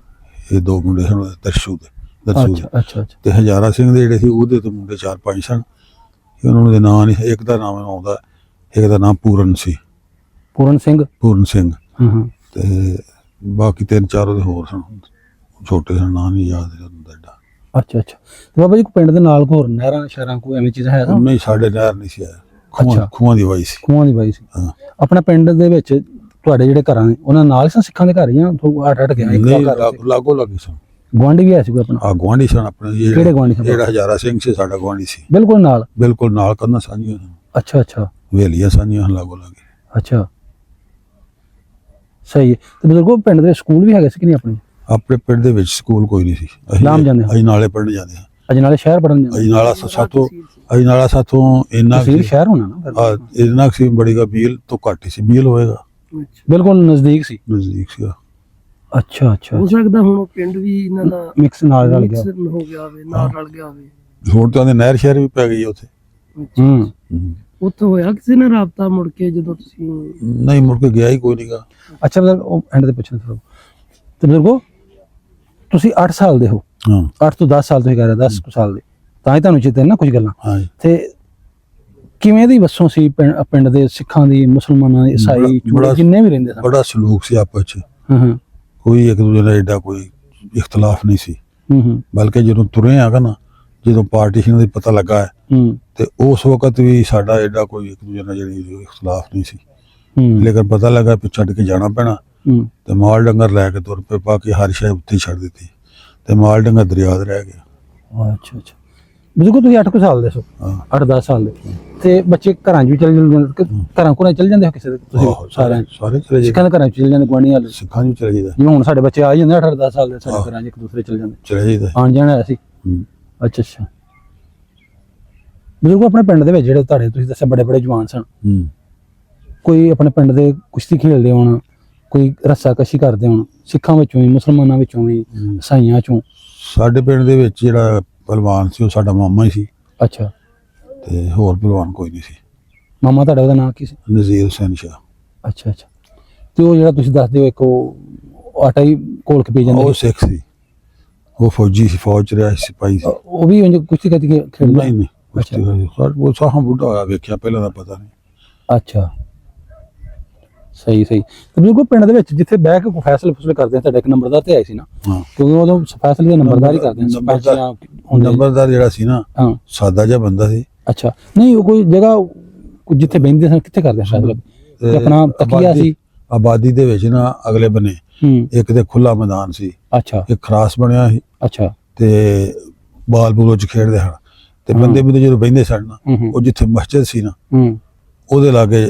S1: ਇਹ 2 ਮੁੰਡੇ ਸਨ ਉਹਦੇ ਤਰਸ਼ੂ ਦੇ ਦਰਸੂ ਦੇ।
S2: ਅੱਛਾ ਅੱਛਾ ਅੱਛਾ
S1: ਤੇ ਹਜ਼ਾਰਾ ਸਿੰਘ ਦੇ ਜਿਹੜੇ ਸੀ ਉਹਦੇ ਤੋਂ ਮੁੰਡੇ 4-5 ਸਨ। ਉਹਨਾਂ ਦੇ ਨਾਂ ਨਹੀਂ, ਇੱਕ ਦਾ ਨਾਮ ਆਉਂਦਾ, ਇੱਕ ਦਾ ਨਾਮ ਪੂਰਨ ਸੀ,
S2: ਪੂਰਨ ਸਿੰਘ।
S1: ਪੂਰਨ ਸਿੰਘ।
S2: ਹਾਂ
S1: ਤੇ ਬਾਕੀ 3-4 ਉਹਦੇ ਹੋਰ ਸਨ, ਛੋਟੇ ਸਨ, ਨਾਂ ਨਹੀਂ ਯਾਦ ਹੁੰਦਾ ਐਡਾ।
S2: ਅੱਛਾ ਅੱਛਾ। ਤੇ ਬਾਬਾ ਜੀ ਪਿੰਡ ਦੇ ਨਾਲ ਕੋਈ ਹੋਰ ਨਹਿਰਾਂ ਸ਼ਹਿਰਾਂ ਕੋਈ ਐਵੇਂ ਚੀਜ਼ ਹੈ?
S1: ਨਹੀਂ, ਸਾਡੇ ਨਹਿਰ ਨਹੀਂ ਸੀ ਆਇਆ,
S2: ਅੱਛਾ।
S1: ਖੂਹਾਂ ਦੀ ਵਾਈ ਸੀ।
S2: ਖੂਹਾਂ ਦੀ ਬਾਈ ਸੀ।
S1: ਹਾਂ।
S2: ਆਪਣਾ ਪਿੰਡ ਦੇ ਵਿੱਚ ਤੁਹਾਡੇ ਜਿਹੜੇ ਘਰਾਂ ਨੇ ਉਹਨਾਂ ਨਾਲ ਸਨ ਸਿੱਖਾਂ ਦੇ ਘਰ ਜਾਂ ਅੱਡ ਗਿਆ?
S1: ਨਹੀਂ, ਲਾਗੋ ਲੱਗੀ ਸਨ।
S2: ਗੁਆਂਢੀ ਵੀ ਹੈ ਸੀ ਕੋਈ ਆਪਣਾ?
S1: ਆ ਗੁਆਂਢੀ ਸਨ ਆਪਣੇ।
S2: ਕਿਹੜੇ ਗੁਆਂਢੀ ਸਨ?
S1: ਜਿਹੜਾ ਹਜ਼ਾਰਾ ਸਿੰਘ ਸੀ ਸਾਡਾ ਗੁਆਂਢੀ ਸੀ,
S2: ਬਿਲਕੁਲ ਨਾਲ?
S1: ਬਿਲਕੁਲ ਨਾਲ, ਕੰਧਾਂ ਸਾਂਝੀਆਂ ਸਨ,
S2: ਅੱਛਾ ਅੱਛਾ
S1: ਹਵੇਲੀਆਂ ਸਾਂਝੀਆਂ ਹਨ ਲਾਗੋ ਲਾਗੇ।
S2: ਅੱਛਾ ਸਹੀ ਹੈ। ਤੇ ਬਜ਼ੁਰਗੋ ਪਿੰਡ ਦੇ ਸਕੂਲ ਵੀ ਹੈਗੇ ਸੀ ਕਿ ਨਹੀਂ ਆਪਣੇ?
S1: ਆਪਣੇ ਪਿੰਡ ਦੇ ਵਿੱਚ ਸਕੂਲ ਕੋਈ ਨਹੀਂ ਸੀ।
S2: ਲਾਮ ਜਾਂਦੇ ਹਾਂ।
S1: ਅਸੀਂ ਨਾਲੇ ਪਿੰਡ ਜਾਂਦੇ ਹਾਂ।
S2: ਅਜਨਾਲੇ ਸ਼ਹਿਰ ਪੜਨ ਜਾਂਦੇ?
S1: ਅਜਨਾਲਾ ਸਾਥੋਂ ਇੰਨਾ
S2: ਤਹਿਸੀਲ ਸ਼ਹਿਰ ਹੋਣਾ ਨਾ?
S1: ਇੰਨਾ ਸੀ, ਬੜੀ ਗਾ ਮੀਲ ਤੋਂ ਘੱਟ ਹੀ ਸੀ, ਮੀਲ ਹੋਏਗਾ,
S2: ਬਿਲਕੁਲ ਨਜ਼ਦੀਕ ਸੀ।
S1: ਨਜ਼ਦੀਕ ਸੀਗਾ।
S2: ਅੱਛਾ ਅੱਛਾ।
S3: ਹੋ ਸਕਦਾ ਹੁਣ ਪਿੰਡ ਵੀ ਇਹਨਾਂ ਦਾ
S2: ਮਿਕਸ ਨਾਲ ਰਲ ਗਿਆ
S3: ਮਿਕਸ ਹੋ ਗਿਆ ਹੋਵੇ, ਨਾਲ ਰਲ ਗਿਆ ਹੋਵੇ।
S1: ਹੁਣ ਤਾਂ ਉਹਦੇ ਨਹਿਰ ਸ਼ਹਿਰ ਵੀ ਪੈ ਗਈ ਉੱਥੇ।
S2: ਹੂੰ।
S3: ਉੱਥੇ ਹੋਇਆ ਕਿਸੇ ਨਾਲ ਰਾਬਤਾ ਮੁੜ ਕੇ ਜਦੋਂ ਤੁਸੀਂ?
S1: ਨਹੀਂ, ਮੁੜ ਕੇ ਗਿਆ ਹੀ ਕੋਈ ਨਹੀਂਗਾ।
S2: ਅੱਛਾ ਮਤਲਬ ਉਹ ਐਂਡ ਦੇ ਪੁੱਛਣ ਤੇ ਬਜ਼ੁਰਗੋ ਤੁਸੀਂ 8 ਸਾਲ ਦੇ ਹੋ?
S1: ਹਾਂ
S2: 8 ਤੋਂ 10 ਸਾਲ ਤੁਸੀਂ ਕਹਿ ਰਹੇ 10 ਸਾਲ ਦੇ, ਤਾਂ ਹੀ ਤੁਹਾਨੂੰ ਚੇਤੇ ਨਾ ਕੁਝ ਗੱਲਾਂ।
S1: ਹਾਂ।
S2: ਤੇ ਕਿਵੇਂ ਦੀ ਵਸੋਂ ਸੀ ਪਿੰਡ ਦੇ ਸਿੱਖਾਂ ਦੀ, ਮੁਸਲਮਾਨਾਂ ਦੀ, ਈਸਾਈ, ਚੂੜੇ ਜਿੰਨੇ ਵੀ ਰਹਿੰਦੇ ਸਨ?
S1: ਬੜਾ ਸਲੂਕ ਸੀ ਆਪਸ ਚ,
S2: ਹਾਂ
S1: ਕੋਈ ਇੱਕ ਦੂਜੇ ਨਾਲ ਐਡਾ ਕੋਈ ਇਖਤਲਾਫ ਨਹੀਂ ਸੀ। ਬਲਕਿ ਜਦੋਂ ਤੁਰੇ ਆਗਾ ਨਾ, ਜਦੋਂ ਪਾਰਟੀਸ਼ਨ ਦਾ ਪਤਾ ਲੱਗਾ ਹੈ ਤੇ ਉਸ ਵਕਤ ਵੀ ਸਾਡਾ ਐਡਾ ਕੋਈ ਇੱਕ ਦੂਜੇ ਨਾਲ ਜਿਹੜੀ ਇਖਤਲਾਫ ਨਹੀਂ ਸੀ। ਲੇਕਿਨ ਪਤਾ ਲੱਗਾ ਕਿ ਛੱਡ ਕੇ ਜਾਣਾ ਪੈਣਾ ਤੇ ਮਾਲ ਡੰਗਰ ਲੈ ਕੇ ਤੁਰ ਪਏ, ਪਾ ਕੇ ਹਰ ਸ਼ੈ ਉੱਥੇ ਛੱਡ ਦਿੱਤੀ ਤੇ ਮਾਲ ਡੰਗਰ ਦਰਿਆ ਦੇ ਰਹਿ ਗਿਆ।
S2: ਅੱਛਾ ਅੱਛਾ। ਬਜ਼ੁਰਗੋ ਤੁਸੀਂ 8 ਸਾਲ ਦੇ ਸੋ? 8-10 ਸਾਲ ਦੇ। ਤੇ ਬੱਚੇ ਘਰਾਂ 'ਚ ਵੀ ਚਲੇ ਜਾਂਦੇ, ਘਰਾਂ ਕੋਲ ਚਲੇ ਜਾਂਦੇ ਹੋ ਕਿਸੇ ਦੇ? ਤੁਸੀਂ ਸਾਰੇ
S1: ਸਾਰੇ ਚਲੇ ਜਾਂਦੇ,
S2: ਸਿੱਖਾਂ ਦੇ ਘਰਾਂ 'ਚ ਚਲੇ ਜਾਂਦੇ, ਗੁਆਂਢੀਆਂ ਵਾਲੇ
S1: ਸਿੱਖਾਂ ਨੂੰ ਚਲੇ ਜਾਈਦਾ।
S2: ਜਿਵੇਂ ਹੁਣ ਸਾਡੇ ਬੱਚੇ ਆ ਜਾਂਦੇ 8-10 ਸਾਲ ਦੇ, ਸਾਡੇ ਘਰਾਂ 'ਚ ਇੱਕ ਦੂਸਰੇ ਚਲੇ ਜਾਂਦੇ,
S1: ਚਲੇ ਜਾਈਦਾ,
S2: ਆਣ ਜਾਣਾ ਸੀ। ਅੱਛਾ ਅੱਛਾ। ਬਜ਼ੁਰਗੋ ਆਪਣੇ ਪਿੰਡ ਦੇ ਵਿੱਚ ਜਿਹੜੇ ਤੁਹਾਡੇ ਤੁਸੀਂ ਦੱਸਿਆ ਬੜੇ ਬੜੇ ਜਵਾਨ ਸਨ, ਕੋਈ ਆਪਣੇ ਪਿੰਡ ਦੇ ਕੁਸ਼ਤੀ ਖੇਡਦੇ ਹੋਣ, ਕੋਈ ਰੱਸਾਕਸ਼ੀ ਕਰਦੇ ਹੋਣ, ਸਿੱਖਾਂ ਵਿੱਚੋਂ ਵੀ, ਮੁਸਲਮਾਨਾਂ ਵਿੱਚੋਂ ਵੀ, ਈਸਾਈਆਂ ਚੋਂ?
S1: ਸਾਡੇ ਪਿੰਡ ਦੇ ਵਿੱਚ ਜਿਹੜਾ ਪਹਿਲਵਾਨ ਸੀ ਉਹ ਸਾਡਾ ਮਾਮਾ ਹੀ ਸੀ।
S2: ਅੱਛਾ।
S1: ਤੇ ਹੋਰ ਪਹਿਲਵਾਨ ਕੋਈ ਨਹੀਂ ਸੀ।
S2: ਮਾਮਾ ਤੁਹਾਡਾ ਉਹਦਾ ਨਾਂ ਕੀ ਸੀ?
S1: ਨਜ਼ੀਰ ਹੁਸੈਨ ਸ਼ਾਹ।
S2: ਅੱਛਾ ਅੱਛਾ। ਤੇ ਉਹ ਜਿਹੜਾ ਤੁਸੀਂ ਦੱਸਦੇ ਹੋ ਇੱਕ ਉਹ ਆਟਾ ਹੀ ਘੋਲ ਕੇ ਪੀ ਜਾਂਦਾ,
S1: ਉਹ ਸਿੱਖ ਸੀ, ਉਹ ਫੌਜੀ ਸੀ, ਫੌਜ ਚ ਰਿਹਾ ਸੀ, ਸਿਪਾਹੀ ਸੀ।
S2: ਉਹ ਵੀ ਕੁਸ਼ਤੀ ਕਰਕੇ ਖੇਡਦਾ?
S1: ਨਹੀਂ ਉਹ ਸਾਹਾਂ ਬੁੱਢਾ ਹੋਇਆ ਵੇਖਿਆ, ਪਹਿਲਾਂ ਦਾ ਪਤਾ ਨਹੀਂ।
S2: ਅੱਛਾ ਸਹੀ ਸਹੀ। ਤੇ ਬਿਲਕੁਲ ਪਿੰਡ ਦੇ ਵਿੱਚ ਜਿੱਥੇ ਬਹਿ ਕੇ ਕੋਈ ਫੈਸਲੇ ਕਰਦੇ ਆ, ਤੁਹਾਡਾ ਇੱਕ ਨੰਬਰਦਾਰ ਤੇ ਆਏ ਸੀ ਨਾ? ਕਿਉਂਕਿ ਉਦੋਂ ਫੈਸਲੇ ਦੀ ਨੰਬਰਦਾਰੀ ਕਰਦੇ ਆ।
S1: ਨੰਬਰਦਾਰ ਜਿਹੜਾ ਸੀ ਨਾ, ਸਾਦਾ ਜਿਹਾ ਬੰਦਾ ਸੀ।
S2: ਅੱਛਾ। ਨਹੀਂ ਉਹ ਕੋਈ ਜਗ੍ਹਾ ਜਿੱਥੇ ਬਹਿੰਦੇ ਸਨ, ਕਿੱਥੇ ਕਰਦੇ ਫੈਸਲਾ? ਆਪਣਾ ਤਕੀਆ ਸੀ?
S1: ਆਬਾਦੀ ਦੇ ਵਿੱਚ ਨਾ ਅਗਲੇ ਬੰਨੇ ਇੱਕ ਤੇ ਖੁੱਲਾ ਮੈਦਾਨ ਸੀ।
S2: ਅੱਛਾ।
S1: ਇੱਕ ਖਰਾਸ ਬਣਿਆ ਸੀ।
S2: ਅੱਛਾ।
S1: ਤੇ ਬਾਲ ਬੂਲ ਚ ਖੇਡਦੇ ਹਨ ਤੇ ਬੰਦੇ ਬੰਦੇ ਜਦੋਂ ਬਹਿੰਦੇ ਸਨ ਨਾ, ਉਹ ਜਿੱਥੇ ਮਸਜਿਦ ਸੀ ਨਾ ਉਹਦੇ ਲਾਗੇ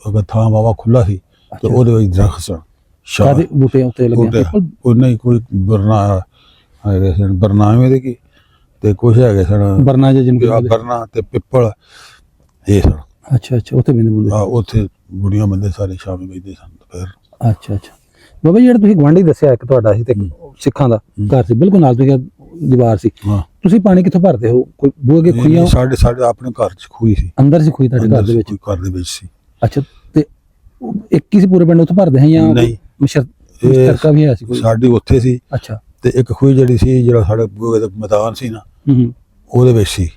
S1: ਅਗਰ ਥਾਂ ਵਾਵਾ ਖੁੱਲਾ ਸੀ ਤੇ ਉਹਦੇ ਵਿੱਚ ਦਰਖਤ ਸਨ, ਸ਼ਾਹ ਦੇ
S2: ਬੂਟੇ ਉੱਤੇ ਲੱਗੇ।
S1: ਕੋਈ ਨਹੀਂ, ਕੋਈ ਹੈਗੇ ਸਨ ਬਰਨਾਮੇ ਦੇ ਕੀ, ਤੇ ਕੁਛ ਹੈਗੇ ਸਨ ਬਰਨਾ ਤੇ ਪਿੱਪਲ, ਇਹ ਸਨ।
S2: ਅੱਛਾ ਅੱਛਾ। ਉੱਥੇ ਬਿੰਦੇ ਬੁੰਦੇ?
S1: ਉੱਥੇ ਬੁੜੀਆਂ ਬੰਦੇ ਸਾਰੇ ਸ਼ਾਮੀ ਬੈਠਦੇ ਸਨ ਫਿਰ।
S2: ਅੱਛਾ ਅੱਛਾ। ਬਾਬਾ ਜੀ ਜਿਹੜਾ ਤੁਸੀਂ ਗੁਆਂਢੀ ਦੱਸਿਆ ਇੱਕ ਤੁਹਾਡਾ ਸੀ ਤੇ ਸਿੱਖਾਂ ਦਾ ਘਰ ਸੀ, ਬਿਲਕੁਲ ਨਾਲ ਤੁਸੀਂ ਦੀਵਾਰ ਸੀ, ਤੁਸੀਂ ਪਾਣੀ ਕਿੱਥੋਂ ਭਰਦੇ ਹੋ? ਕੋਈ ਬੂਹੇ ਕੇ ਖੂਹੀਆਂ? ਸਾਡੇ ਆਪਣੇ ਘਰ ਚ ਖੂਹੀ ਸੀ। ਅੰਦਰ ਸੀ ਖੂਹੀ ਤੁਹਾਡੇ ਘਰ ਦੇ ਵਿੱਚ?
S1: ਘਰ ਦੇ ਵਿੱਚ ਸੀ।
S2: ਅੱਛਾ। ਤੇ ਇੱਕ ਹੀ ਸੀ ਪੂਰੇ ਪਿੰਡ ਉੱਥੋਂ ਭਰਦੇ ਹੈ ਜਾਂ
S1: ਨਹੀਂ
S2: ਮੁਸ਼ਤਰਕਾ ਵੀ ਹੈ ਸੀ ਕੋਈ?
S1: ਸਾਡੀ ਉੱਥੇ ਸੀ।
S2: ਅੱਛਾ।
S1: ਤੇ ਇੱਕ ਖੂਹੀ ਜਿਹੜੀ ਸੀ, ਜਿਹੜਾ ਸਾਡੇ ਬੂਹੇ ਦਾ ਮੈਦਾਨ ਸੀ ਨਾ, ਉਹਦੇ ਵਿੱਚ ਸੀ।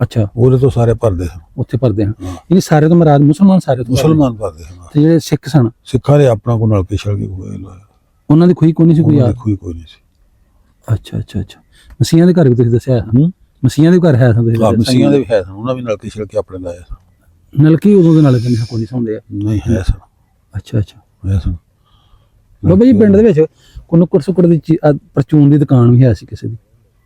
S2: ਅੱਛਾ।
S1: ਉਹਦੇ ਤੋਂ ਸਾਰੇ ਭਰਦੇ ਸਨ, ਉੱਥੇ
S2: ਭਰਦੇ ਹਨ। ਇਹ ਸਾਰੇ ਤੋਂ ਮਰਾਦ ਮੁਸਲਮਾਨ? ਸਾਰੇ ਤੋਂ
S1: ਮੁਸਲਮਾਨ ਭਰਦੇ ਸਨ।
S2: ਤੇ ਜਿਹੜੇ ਸਿੱਖ ਸਨ,
S1: ਸਿੱਖਾਂ ਦੇ ਆਪਣਾ ਕੋਈ ਨਲਕੇ ਛਲਕੇ ਲਾਇਆ,
S2: ਉਹਨਾਂ ਦੀ ਖੂਹੀ ਕੋਈ ਨਹੀਂ ਸੀ?
S1: ਖੂਹੀ ਕੋਈ ਨਹੀਂ ਸੀ।
S2: ਅੱਛਾ ਅੱਛਾ ਅੱਛਾ। ਮਸੀਹਾਂ ਦੇ ਘਰ ਵੀ ਤੁਸੀਂ ਦੱਸਿਆ? ਮਸੀਹਾਂ ਦੇ ਘਰ ਹੈ?
S1: ਮਸੀਹਾਂ ਦੇ ਵੀ ਹੈ ਸਨ, ਉਹਨਾਂ ਵੀ ਨਲਕੇ ਛਲਕੇ ਆਪਣੇ ਲਾਏ ਸਨ।
S2: ਨਲਕੀ ਉਦੋਂ ਦੇ ਨਾਲ ਕਹਿੰਦੇ ਕੋਈ ਨਹੀਂ ਸੌਂਦੇ ਆ?
S1: ਨਹੀਂ ਹੈ ਸਨ।
S2: ਅੱਛਾ ਅੱਛਾ।
S1: ਹੈ ਸਨ।
S2: ਬਾਬਾ ਜੀ ਪਿੰਡ ਦੇ ਵਿੱਚ ਕੋਈ ਨੁੱਕਰ ਸੁੱਕੜ ਦੀ ਪਰਚੂਨ ਦੀ ਦੁਕਾਨ ਵੀ ਹੈ ਸੀ ਕਿਸੇ ਦੀ?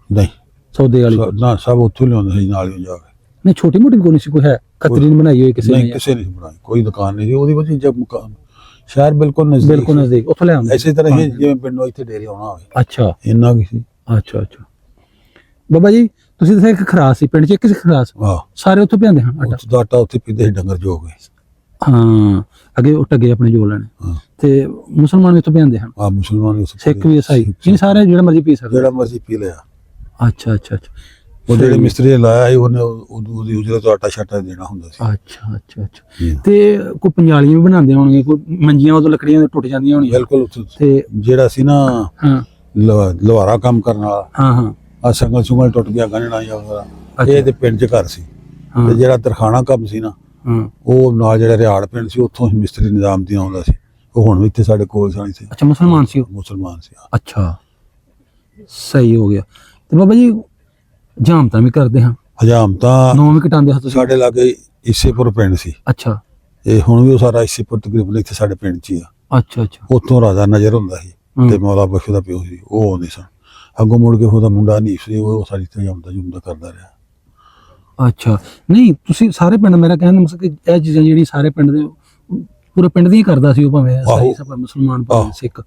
S1: ਨਹੀਂ।
S2: ਸੌਦੇ ਵਾਲੀ?
S1: ਨਾ, ਸਭ ਉੱਥੋਂ ਲਿਆਉਂਦੇ ਸੀ ਨਾਲ ਹੀ ਜਾ ਕੇ।
S2: ਨਹੀਂ ਛੋਟੀ ਮੋਟੀ ਕੋਈ ਨਹੀਂ ਸੀ? ਕੋਈ ਹੈ ਖਤਰੀਨ ਬਣਾਈ ਹੋਈ ਕਿਸੇ ਨੇ?
S1: ਨਹੀਂ, ਕਿਸੇ ਨੇ ਬਣਾਈ, ਕੋਈ ਦੁਕਾਨ ਨਹੀਂ ਸੀ ਉਹਦੀ। ਬਸ ਜਬ ਮਕਾਨ ਸ਼ਹਿਰ ਬਿਲਕੁਲ ਨਜ਼ਦੀਕ,
S2: ਉੱਥੋਂ ਲੈ ਆਉਂਦੇ?
S1: ਇਸੇ ਤਰ੍ਹਾਂ ਹੀ ਜਿਵੇਂ ਪਿੰਡੋਂ ਇੱਥੇ ਡੇਰੇ ਆਉਣਾ ਹੋਵੇ।
S2: ਅੱਛਾ।
S1: ਇੰਨਾ ਕੀ ਸੀ।
S2: ਅੱਛਾ ਅੱਛਾ। ਬਾਬਾ ਜੀ ਤੁਸੀਂ ਦੱਸਿਆ ਇੱਕ ਖਰਾਸ ਸੀ ਪਿੰਡ 'ਚ, ਇੱਕ ਖਰਾਸ ਸਾਰੇ ਉੱਥੋਂ ਪਿਆਉਂਦੇ ਹਨ
S1: ਆਟਾ? ਉੱਥੇ ਪੀਂਦੇ ਸੀ ਡੰਗਰ ਜੋ ਗਏ।
S2: ਹਾਂ ਅੱਗੇ ਉਹ ਟੱਗੇ ਆਪਣੇ ਜੋ ਲੈਣੇ। ਤੇ ਮੁਸਲਮਾਨ ਵੀ ਉੱਥੋਂ ਪਿਆਉਂਦੇ ਹਨ?
S1: ਮੁਸਲਮਾਨ ਵੀ,
S2: ਸਿੱਖ ਵੀ, ਈਸਾਈ ਨਹੀਂ, ਸਾਰੇ ਜਿਹੜਾ ਮਰਜ਼ੀ ਪੀ ਸਕਦੇ?
S1: ਜਿਹੜਾ ਮਰਜ਼ੀ ਪੀ ਲਿਆ।
S2: ਅੱਛਾ ਅੱਛਾ ਅੱਛਾ।
S1: ਉਹ ਜਿਹੜੇ ਮਿਸਤਰੀ ਨੇ ਲਾਇਆ ਸੀ ਉਹਨੇ ਉਹਦੀ ਉਜਰਤ ਆਟਾ ਛਾਟਾ ਦੇਣਾ ਹੁੰਦਾ ਸੀ।
S2: ਅੱਛਾ ਅੱਛਾ ਅੱਛਾ। ਤੇ ਕੋਈ ਪੰਜਾਲੀਆਂ ਵੀ ਬਣਾਉਂਦੇ ਹੋਣਗੇ, ਕੋਈ ਮੰਜੀਆਂ ਉਦੋਂ ਲੱਕੜੀਆਂ ਟੁੱਟ ਜਾਂਦੀਆਂ ਹੋਣੀਆਂ?
S1: ਬਿਲਕੁਲ। ਤੇ ਜਿਹੜਾ ਸੀ ਨਾ, ਲੁਹਾਰਾ ਕੰਮ ਕਰਨ ਵਾਲਾ,
S2: ਹਾਂ ਹਾਂ
S1: ਆ ਸੰਗਲ ਸੁੰਗਲ ਟੁੱਟ ਗਿਆ ਗੰਢਣਾ ਜਾਂ ਵਗੈਰਾ,
S2: ਅੱਛਾ।
S1: ਇਹ ਤੇ ਪਿੰਡ 'ਚ ਘਰ ਸੀ।
S2: ਹਾਂ।
S1: ਤੇ ਜਿਹੜਾ ਤਰਖਾਣਾ ਕੰਮ ਸੀ ਨਾ,
S2: ਹਾਂ
S1: ਉਹ ਨਾਲ ਜਿਹੜਾ ਰਿਹਾੜ ਪਿੰਡ ਸੀ, ਉੱਥੋਂ ਹੀ ਮਿਸਤਰੀ ਨਿਜ਼ਾਮ ਦੀਆਂ ਆਉਂਦਾ ਸੀ। ਉਹ ਹੁਣ ਵੀ ਇੱਥੇ ਸਾਡੇ ਕੋਲ ਸਾਂ ਸੀ,
S2: ਅੱਛਾ ਮੁਸਲਮਾਨ ਸੀ ਉਹ?
S1: ਮੁਸਲਮਾਨ ਸੀ।
S2: ਅੱਛਾ ਸਹੀ ਹੋ ਗਿਆ। ਤੇ ਬਾਬਾ ਜੀ ਜਾਮ ਤਾਂ ਵੀ ਕਰਦੇ ਹਾਂ,
S1: ਹਜਾਮ ਤਾਂ
S2: ਨੌਂ ਵੀ ਕਟਾਉਂਦੇ ਹੋ ਤੁਸੀਂ?
S1: ਸਾਡੇ ਲਾਗੇ ਇਸੇਪੁਰ ਪਿੰਡ ਸੀ,
S2: ਅੱਛਾ
S1: ਇਹ ਹੁਣ ਵੀ ਉਹ ਸਾਰਾ ਇਸੇਪੁਰ ਤਕਰੀਬਨ ਇੱਥੇ ਸਾਡੇ ਪਿੰਡ 'ਚ ਹੀ ਆ।
S2: ਅੱਛਾ ਅੱਛਾ
S1: ਉੱਥੋਂ ਰਾਜਾ ਨਜ਼ਰ ਹੁੰਦਾ ਸੀ ਤੇ ਮੌਲਾ ਬਖਸ਼ ਦਾ ਪਿਓ ਸੀ, ਉਹ ਆਉਂਦੇ ਸਨ। ਅੱਗੋਂ ਮੁੜ ਕੇ ਉਹਦਾ ਮੁੰਡਾ ਹਨੀਫ ਸੀ, ਉਹ ਸਾਡੀ ਇੱਥੇ ਜੁਮਦਾ ਕਰਦਾ ਰਿਹਾ।
S2: ਅੱਛਾ ਨਹੀਂ ਤੁਸੀਂ ਸਾਰੇ ਪਿੰਡ, ਮੇਰਾ ਕਹਿਣ ਦਾ ਮਤਲਬ ਕਿ ਇਹ ਚੀਜ਼ਾਂ ਜਿਹੜੀ ਸਾਰੇ ਪਿੰਡ ਦੇ ਪੂਰੇ ਪਿੰਡ ਦੀ ਹੀ ਕਰਦਾ ਸੀ ਉਹ, ਭਾਵੇਂ ਇਸਾਈ ਸਭ ਮੁਸਲਮਾਨ ਭਾਵੇਂ ਸਿੱਖ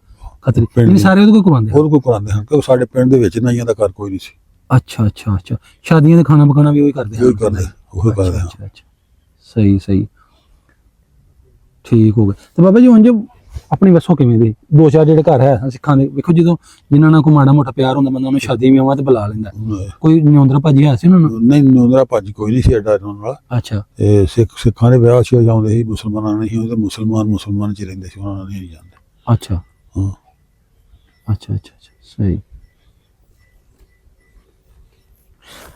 S2: ਖੱਤਰੀ, ਨਹੀਂ ਸਾਰੇ ਉਹਦੇ ਕੋਲ ਕਰਵਾਉਂਦੇ ਹਨ?
S1: ਉਹਦੇ ਕੋਲ ਕਰਾਉਂਦੇ ਹਨ, ਕਿਉਂਕਿ ਸਾਡੇ ਪਿੰਡ ਦੇ ਵਿੱਚ ਨਾਈਆਂ ਦਾ ਘਰ ਕੋਈ ਨਹੀਂ ਸੀ।
S2: ਅੱਛਾ ਅੱਛਾ ਅੱਛਾ ਸ਼ਾਦੀਆਂ ਦੇ ਖਾਣਾ ਪਕਾਣਾ ਵੀ ਉਹੀ ਕਰਦੇ ਹਨ?
S1: ਉਹੀ ਕਰਦੇ ਹਾਂ।
S2: ਅੱਛਾ ਅੱਛਾ ਸਹੀ ਸਹੀ ਠੀਕ ਹੋ ਗਿਆ। ਤੇ ਬਾਬਾ ਜੀ ਉਂਝ ਆਪਣੀ ਵਸੋਂ ਕਿਵੇਂ ਦੀ? ਦੋ ਚਾਰ ਜਿਹੜੇ ਘਰ ਹੈ ਸਿੱਖਾਂ ਦੇ, ਵੇਖੋ ਜਦੋਂ ਜਿਨ੍ਹਾਂ ਨਾਲ ਕੋਈ ਮਾੜਾ ਮੋਟਾ ਪਿਆਰ ਹੁੰਦਾ ਬੰਦਾ ਉਹਨੂੰ ਸ਼ਾਦੀ ਵਿਆਹਾਂ ਤੇ ਬੁਲਾ ਲੈਂਦਾ। ਕੋਈ ਨਿਉਂਦਰਾ ਭਾਜੀ ਹੈ ਸੀ ਉਹਨਾਂ ਨੂੰ?
S1: ਨਹੀਂ, ਨਿਉਂਦਰਾ ਭਾਜੀ ਕੋਈ ਨਹੀਂ ਸੀ ਐਡਾ ਉਹਨਾਂ ਨਾਲ।
S2: ਅੱਛਾ
S1: ਇਹ ਸਿੱਖਾਂ ਦੇ ਵਿਆਹ ਸੀ ਜਾਂਦੇ ਸੀ, ਮੁਸਲਮਾਨਾਂ ਨਹੀਂ ਸੀ, ਮੁਸਲਮਾਨ 'ਚ ਰਹਿੰਦੇ ਸੀ, ਉਹਨਾਂ ਨਾਲ ਨਹੀਂ ਜਾਂਦੇ।
S2: ਅੱਛਾ
S1: ਹਾਂ
S2: ਅੱਛਾ ਅੱਛਾ ਅੱਛਾ ਸਹੀ।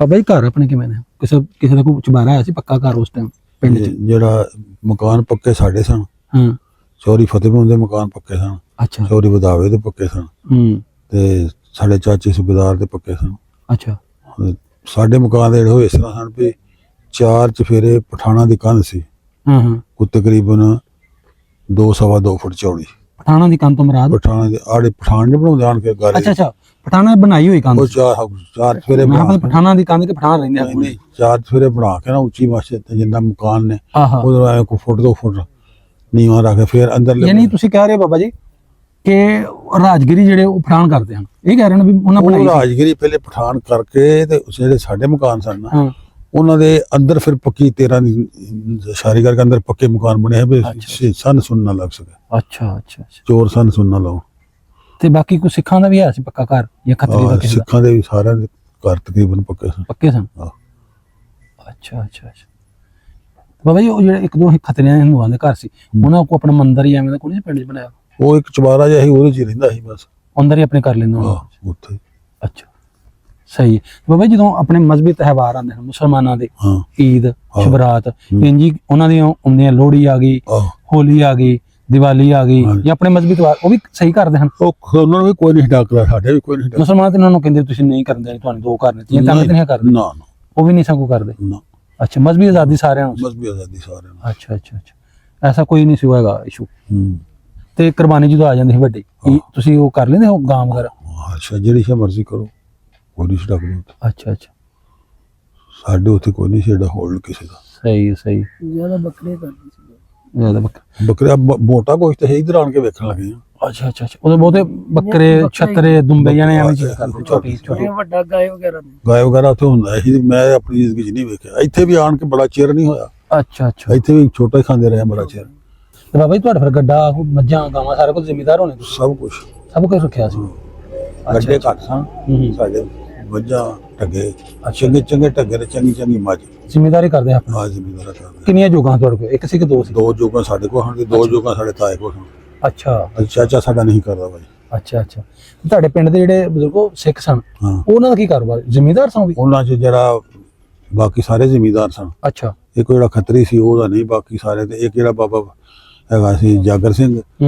S2: ਬਾਬਾ ਜੀ ਘਰ ਆਪਣੇ ਕਿਵੇਂ ਨੇ? ਕਿਸੇ ਦਾ ਕੋਈ ਚੁਬਾਰਾ ਆਇਆ ਸੀ ਪੱਕਾ ਘਰ ਉਸ ਟਾਈਮ ਪਿੰਡ 'ਚ?
S1: ਜਿਹੜਾ ਮਕਾਨ ਪੱਕੇ ਸਾਡੇ ਸਨ,
S2: ਹਾਂ
S1: ਚੌਰੀ ਫਤਿਹਪੁਰ ਦੇ ਮਕਾਨ ਪੱਕੇ ਸਨ,
S2: ਅੱਛਾ
S1: ਚੌਰੀ ਵਧਾਵੇ ਦੇ ਪੱਕੇ ਸਨ, ਤੇ ਸਾਡੇ ਚਾਚੇ ਸੂਬੇਦਾਰ ਦੇ ਪੱਕੇ ਸਨ।
S2: ਅੱਛਾ
S1: ਸਾਡੇ ਮਕਾਨ ਦੇ ਜਿਹੜੇ ਹੋਏ ਇਸ ਤਰ੍ਹਾਂ ਸਨ ਵੀ 4 ਚਫੇਰੇ ਪਠਾਣਾ ਦੀ ਕੰਧ ਸੀ,
S2: ਹਾਂ ਹਾਂ
S1: ਕੋਈ ਤਕਰੀਬਨ 2.25 ਫੁੱਟ ਚੌੜੀ।
S2: ਪਠਾਣਾ ਦੀ ਕੰਧ ਤੋਂ ਮੁਰਾਦ?
S1: ਪਠਾਣਾ ਦੇ ਆੜੇ ਪਠਾਣ ਨੇ ਬਣਾਉਂਦੇ ਆਣ ਕੇ ਗਾਰੇ।
S2: ਅੱਛਾ ਅੱਛਾ ਪਠਾਣਾ ਬਣਾਈ ਹੋਈ ਕੰਧ?
S1: ਉਹ ਚਾਰ ਚਫੇਰੇ
S2: ਮੈਂ
S1: ਬਣਾ
S2: ਕਿਹਾ ਪਠਾਣਾ ਦੀ ਕੰਧ ਕਿ ਪਠਾਣ ਰਹਿੰਦੇ
S1: ਨਹੀਂ ਨਹੀਂ, 4 ਚਫੇਰੇ ਬਣਾ ਕੇ ਨਾ ਉੱਚੀ ਮਸਜਿਦ ਤੇ ਜਿੰਨਾ ਮਕਾਨ ਨੇ
S2: ਆਹਾ
S1: ਉਧਰ ਆਏ ਕੋਈ ਫੁੱਟ 2 ਫੁੱਟ ਨੀਵਾਂ ਰੱਖ ਕੇ ਫਿਰ ਅੰਦਰ
S2: ਯਾਨੀ ਤੁਸੀਂ ਕਹਿ ਰਹੇ ਹੋ ਬਾਬਾ ਜੀ ਕਿ ਰਾਜਗੀਰੀ ਜਿਹੜੇ ਉਹ ਪਠਾਣ ਕਰਦੇ ਹਨ, ਇਹ ਕਹਿ ਰਹੇ ਨੇ ਵੀ ਉਹਨਾਂ ਬਣਾਈ
S1: ਉਹ
S2: ਸੀ?
S1: ਰਾਜਗੀਰੀ ਪਹਿਲੇ ਪਠਾਨ ਕਰਕੇ ਤੇ ਜਿਹੜੇ ਸਾਡੇ ਮਕਾਨ ਸਨ ਨਾ,
S2: ਹਾਂ
S1: ਉਹਨਾਂ ਦੇ ਅੰਦਰ ਫਿਰ ਪੱਕੀ 13 ਦੀ ਸ਼ਾਰੀ ਕਰਕੇ ਅੰਦਰ ਪੱਕੇ ਮਕਾਨ ਬਣੇ ਵੀ ਸੰਨ ਸੁਣ ਨਾ ਲੱਗ ਸਕੇ,
S2: ਅੱਛਾ ਅੱਛਾ ਅੱਛਾ
S1: ਚੋਰ ਸੰਨ ਸੁਣ ਨਾ ਲਾਓ।
S2: ਤੇ ਬਾਕੀ ਕੋਈ ਸਿੱਖਾਂ ਦਾ ਵੀ ਹੈ ਸੀ ਪੱਕਾ ਘਰ ਜਾਂ ਖੱਤਰੀ ਦਾ ਕਿਸੇ ਦਾ?
S1: ਸਿੱਖਾਂ ਦੇ ਵੀ ਸਾਰਿਆਂ ਦੇ ਘਰ ਤਕਰੀਬਨ ਪੱਕੇ ਸਨ।
S2: ਪੱਕੇ ਸਨ?
S1: ਹਾਂ।
S2: ਅੱਛਾ ਅੱਛਾ ਅੱਛਾ ਬਾਬਾ ਜੀ ਉਹ ਜਿਹੜੇ ਇੱਕ ਦੋ ਖੱਤਰੀਆਂ ਹਿੰਦੂਆਂ ਦੇ ਘਰ ਸੀ, ਉਹਨਾਂ ਕੋਲ ਆਪਣਾ ਮੰਦਿਰ ਹੀ ਐਵੇਂ ਦਾ ਕੋਈ ਨਹੀਂ ਪਿੰਡ 'ਚ ਬਣਾਇਆ?
S1: ਉਹ ਇੱਕ ਚੁਬਾਰਾ ਜਿਹਾ ਸੀ, ਉਹਦੇ 'ਚ ਹੀ ਰਹਿੰਦਾ ਸੀ ਬਸ,
S2: ਅੰਦਰ ਹੀ ਆਪਣੇ ਕਰ ਲੈਂਦਾ ਉਹਨਾਂ?
S1: ਉੱਥੇ।
S2: ਅੱਛਾ ਸਹੀ ਹੈ ਬਾਬਾ ਜੀ। ਜਦੋਂ ਆਪਣੇ ਮਜ਼ਹਬੀ ਤਿਉਹਾਰ ਆਉਂਦੇ ਹਨ ਮੁਸਲਮਾਨਾਂ ਦੇ,
S1: ਹਾਂ
S2: ਈਦ ਸ਼ਬਰਾਤ ਇੰਜੀ ਉਹਨਾਂ ਦੀਆਂ ਆਉਂਦੀਆਂ, ਲੋਹੜੀ ਆ ਗਈ, ਹੋਲੀ ਆ ਗਈ, ਦੀਵਾਲੀ ਆ ਗਈ, ਜਾਂ ਆਪਣੇ ਮਜ਼ਹਬੀ ਤਿਉਹਾਰ ਉਹ ਵੀ ਸਹੀ ਕਰਦੇ ਹਨ?
S1: ਉਹ ਉਹਨਾਂ ਨੂੰ ਵੀ ਕੋਈ ਨਹੀਂ ਡਾਕਦਾ, ਸਾਡੇ ਵੀ ਕੋਈ ਨਹੀਂ ਡਾਕਦਾ।
S2: ਮੁਸਲਮਾਨ ਤੇ ਉਹਨਾਂ ਨੂੰ ਕਹਿੰਦੇ ਤੁਸੀਂ ਨਹੀਂ ਕਰਦੇ, ਤੁਹਾਨੂੰ ਦੋ ਕਰਨੇ ਚਾਹੀਦੇ, ਤਾਂ ਨਹੀਂ ਕਰਦੇ?
S1: ਨਾ ਨਾ
S2: ਉਹ ਵੀ ਨਹੀਂ ਸਗੋਂ ਕਰਦੇ?
S1: ਨਾ,
S2: ਅੱਛਾ ਮਜ਼ਹਬੀ ਆਜ਼ਾਦੀ ਸਾਰਿਆਂ ਨੂੰ?
S1: ਮਜ਼ਹਬੀ ਆਜ਼ਾਦੀ ਸਾਰਿਆਂ ਨੂੰ।
S2: ਅੱਛਾ ਅੱਛਾ ਅੱਛਾ ਐਸਾ ਕੋਈ ਨਹੀਂ ਸੀ ਹੋਏਗਾ ਇਸ਼ੂ?
S1: ਹੂੰ
S2: ਤੇ ਕੁਰਬਾਨੀ ਜਦੋਂ ਆ ਜਾਂਦੀ ਸੀ ਵੱਡੀ, ਤੁਸੀਂ ਉਹ ਕਰ ਲੈਂਦੇ ਹੋ ਗਾਂ ਵਗੈਰਾ?
S1: ਅੱਛਾ ਜਿਹੜੀ ਸ਼ਾ ਮਰਜ਼ੀ ਕਰੋ, ਕੋਈ ਨਹੀਂ ਡਾਕਦਾ।
S2: ਅੱਛਾ ਅੱਛਾ
S1: ਸਾਡੇ ਉੱਥੇ ਕੋਈ ਨਹੀਂ ਸੀ ਏਡਾ ਹੋਲਡ ਕਿਸੇ ਦਾ।
S2: ਸਹੀ ਸਹੀ
S3: ਜ਼ਿਆਦਾ ਬੱਕਰੇ ਕਰਦੇ ਸੀ।
S2: ਜ਼ਿਆਦਾ
S1: ਬੱਕਰਾ ਮੋਟਾ ਗੋਸ਼ਤ ਹੈ, ਇਧਰ ਆਣ ਕੇ ਵੇਖਣ ਲੱਗੇ ਆ।
S2: ਅੱਛਾ ਅੱਛਾ ਅੱਛਾ ਉਹਦੇ ਬਹੁਤੇ ਬੱਕਰੇ ਛੱਤਰੇ ਦੁੰਬੇ ਜਾਣੇ ਐਵੇਂ ਚੀਜ਼ ਕਰਦੇ, ਛੋਟੀ ਛੋਟੀ
S3: ਇਹ ਵੱਡਾ ਗਾਏ ਵਗੈਰਾ ਨਹੀਂ।
S1: ਗਾਇ ਵਗੈਰਾ ਉੱਥੇ ਹੁੰਦਾ ਸੀ, ਮੈਂ ਆਪਣੀ ਜ਼ਿੰਦਗੀ 'ਚ ਨਹੀਂ ਵੇਖਿਆ। ਇੱਥੇ ਵੀ ਆਣ ਕੇ ਬੜਾ ਚਿਰ ਨਹੀਂ ਹੋਇਆ,
S2: ਅੱਛਾ ਅੱਛਾ
S1: ਇੱਥੇ ਵੀ ਛੋਟਾ ਹੀ ਖਾਂਦੇ ਰਹੇ ਬੜਾ ਚਿਰ।
S2: ਤੇ ਬਾਬਾ ਜੀ ਤੁਹਾਡੇ ਫਿਰ ਗੱਡਾ ਮੱਝਾਂ ਗਾਵਾਂ ਸਾਰਾ ਕੁਝ ਜ਼ਿਮੀਦਾਰ ਹੋਣੇ ਤੁਸੀਂ?
S1: ਸਭ ਕੁਝ
S2: ਸਭ ਕੁਝ ਰੱਖਿਆ ਸੀ?
S1: ਗੱਡੇ ਘੱਟ ਸਨ ਸਾਡੇ, ਮੱਝਾਂ ਢੱਗੇ ਚੰਗੇ ਚੰਗੇ ਢੱਗੇ ਤੇ ਚੰਗੀ ਚੰਗੀ ਮੱਝ।
S2: ਜ਼ਿਮੀਦਾਰੀ ਕਰਦੇ ਆਪਣਾ?
S1: ਆ ਜ਼ਿਮੀਦਾਰਾ ਕਰਦੇ।
S2: ਕਿੰਨੀਆਂ ਜੋਗਾਂ ਤੁਹਾਡੇ ਕੋਲ, ਇੱਕ ਸੀ ਕਿ ਦੋ ਸੀ?
S1: 2 ਜੋਗਾਂ ਸਾਡੇ ਕੋਲ ਹਨ, 2 ਜੋਗਾਂ ਸਾਡੇ ਤਾਏ ਕੋਲ ਹਨ।
S2: ਅੱਛਾ
S1: ਚਾਚਾ ਸਾਡਾ ਨਹੀਂ ਕਰਦਾ ਭਾਈ।
S2: ਅੱਛਾ ਅੱਛਾ ਤੁਹਾਡੇ ਪਿੰਡ ਦੇ ਜਿਹੜੇ ਬਜ਼ੁਰਗ ਸਿੱਖ ਸਨ,
S1: ਹਾਂ
S2: ਉਹਨਾਂ ਦਾ ਕੀ ਕਾਰੋਬਾਰ? ਜ਼ਿਮੀਦਾਰ ਸਨ ਵੀ?
S1: ਉਹਨਾਂ 'ਚ ਜਿਹੜਾ ਬਾਕੀ ਸਾਰੇ ਜ਼ਿਮੀਦਾਰ ਸਨ।
S2: ਅੱਛਾ
S1: ਇੱਕ ਜਿਹੜਾ ਖੱਤਰੀ ਸੀ ਉਹਦਾ ਨਹੀਂ, ਬਾਕੀ ਸਾਰੇ ਤੇ। ਇੱਕ ਜਿਹੜਾ ਬਾਬਾ ਹੈਗਾ ਸੀ ਜਾਗਰ ਸਿੰਘ,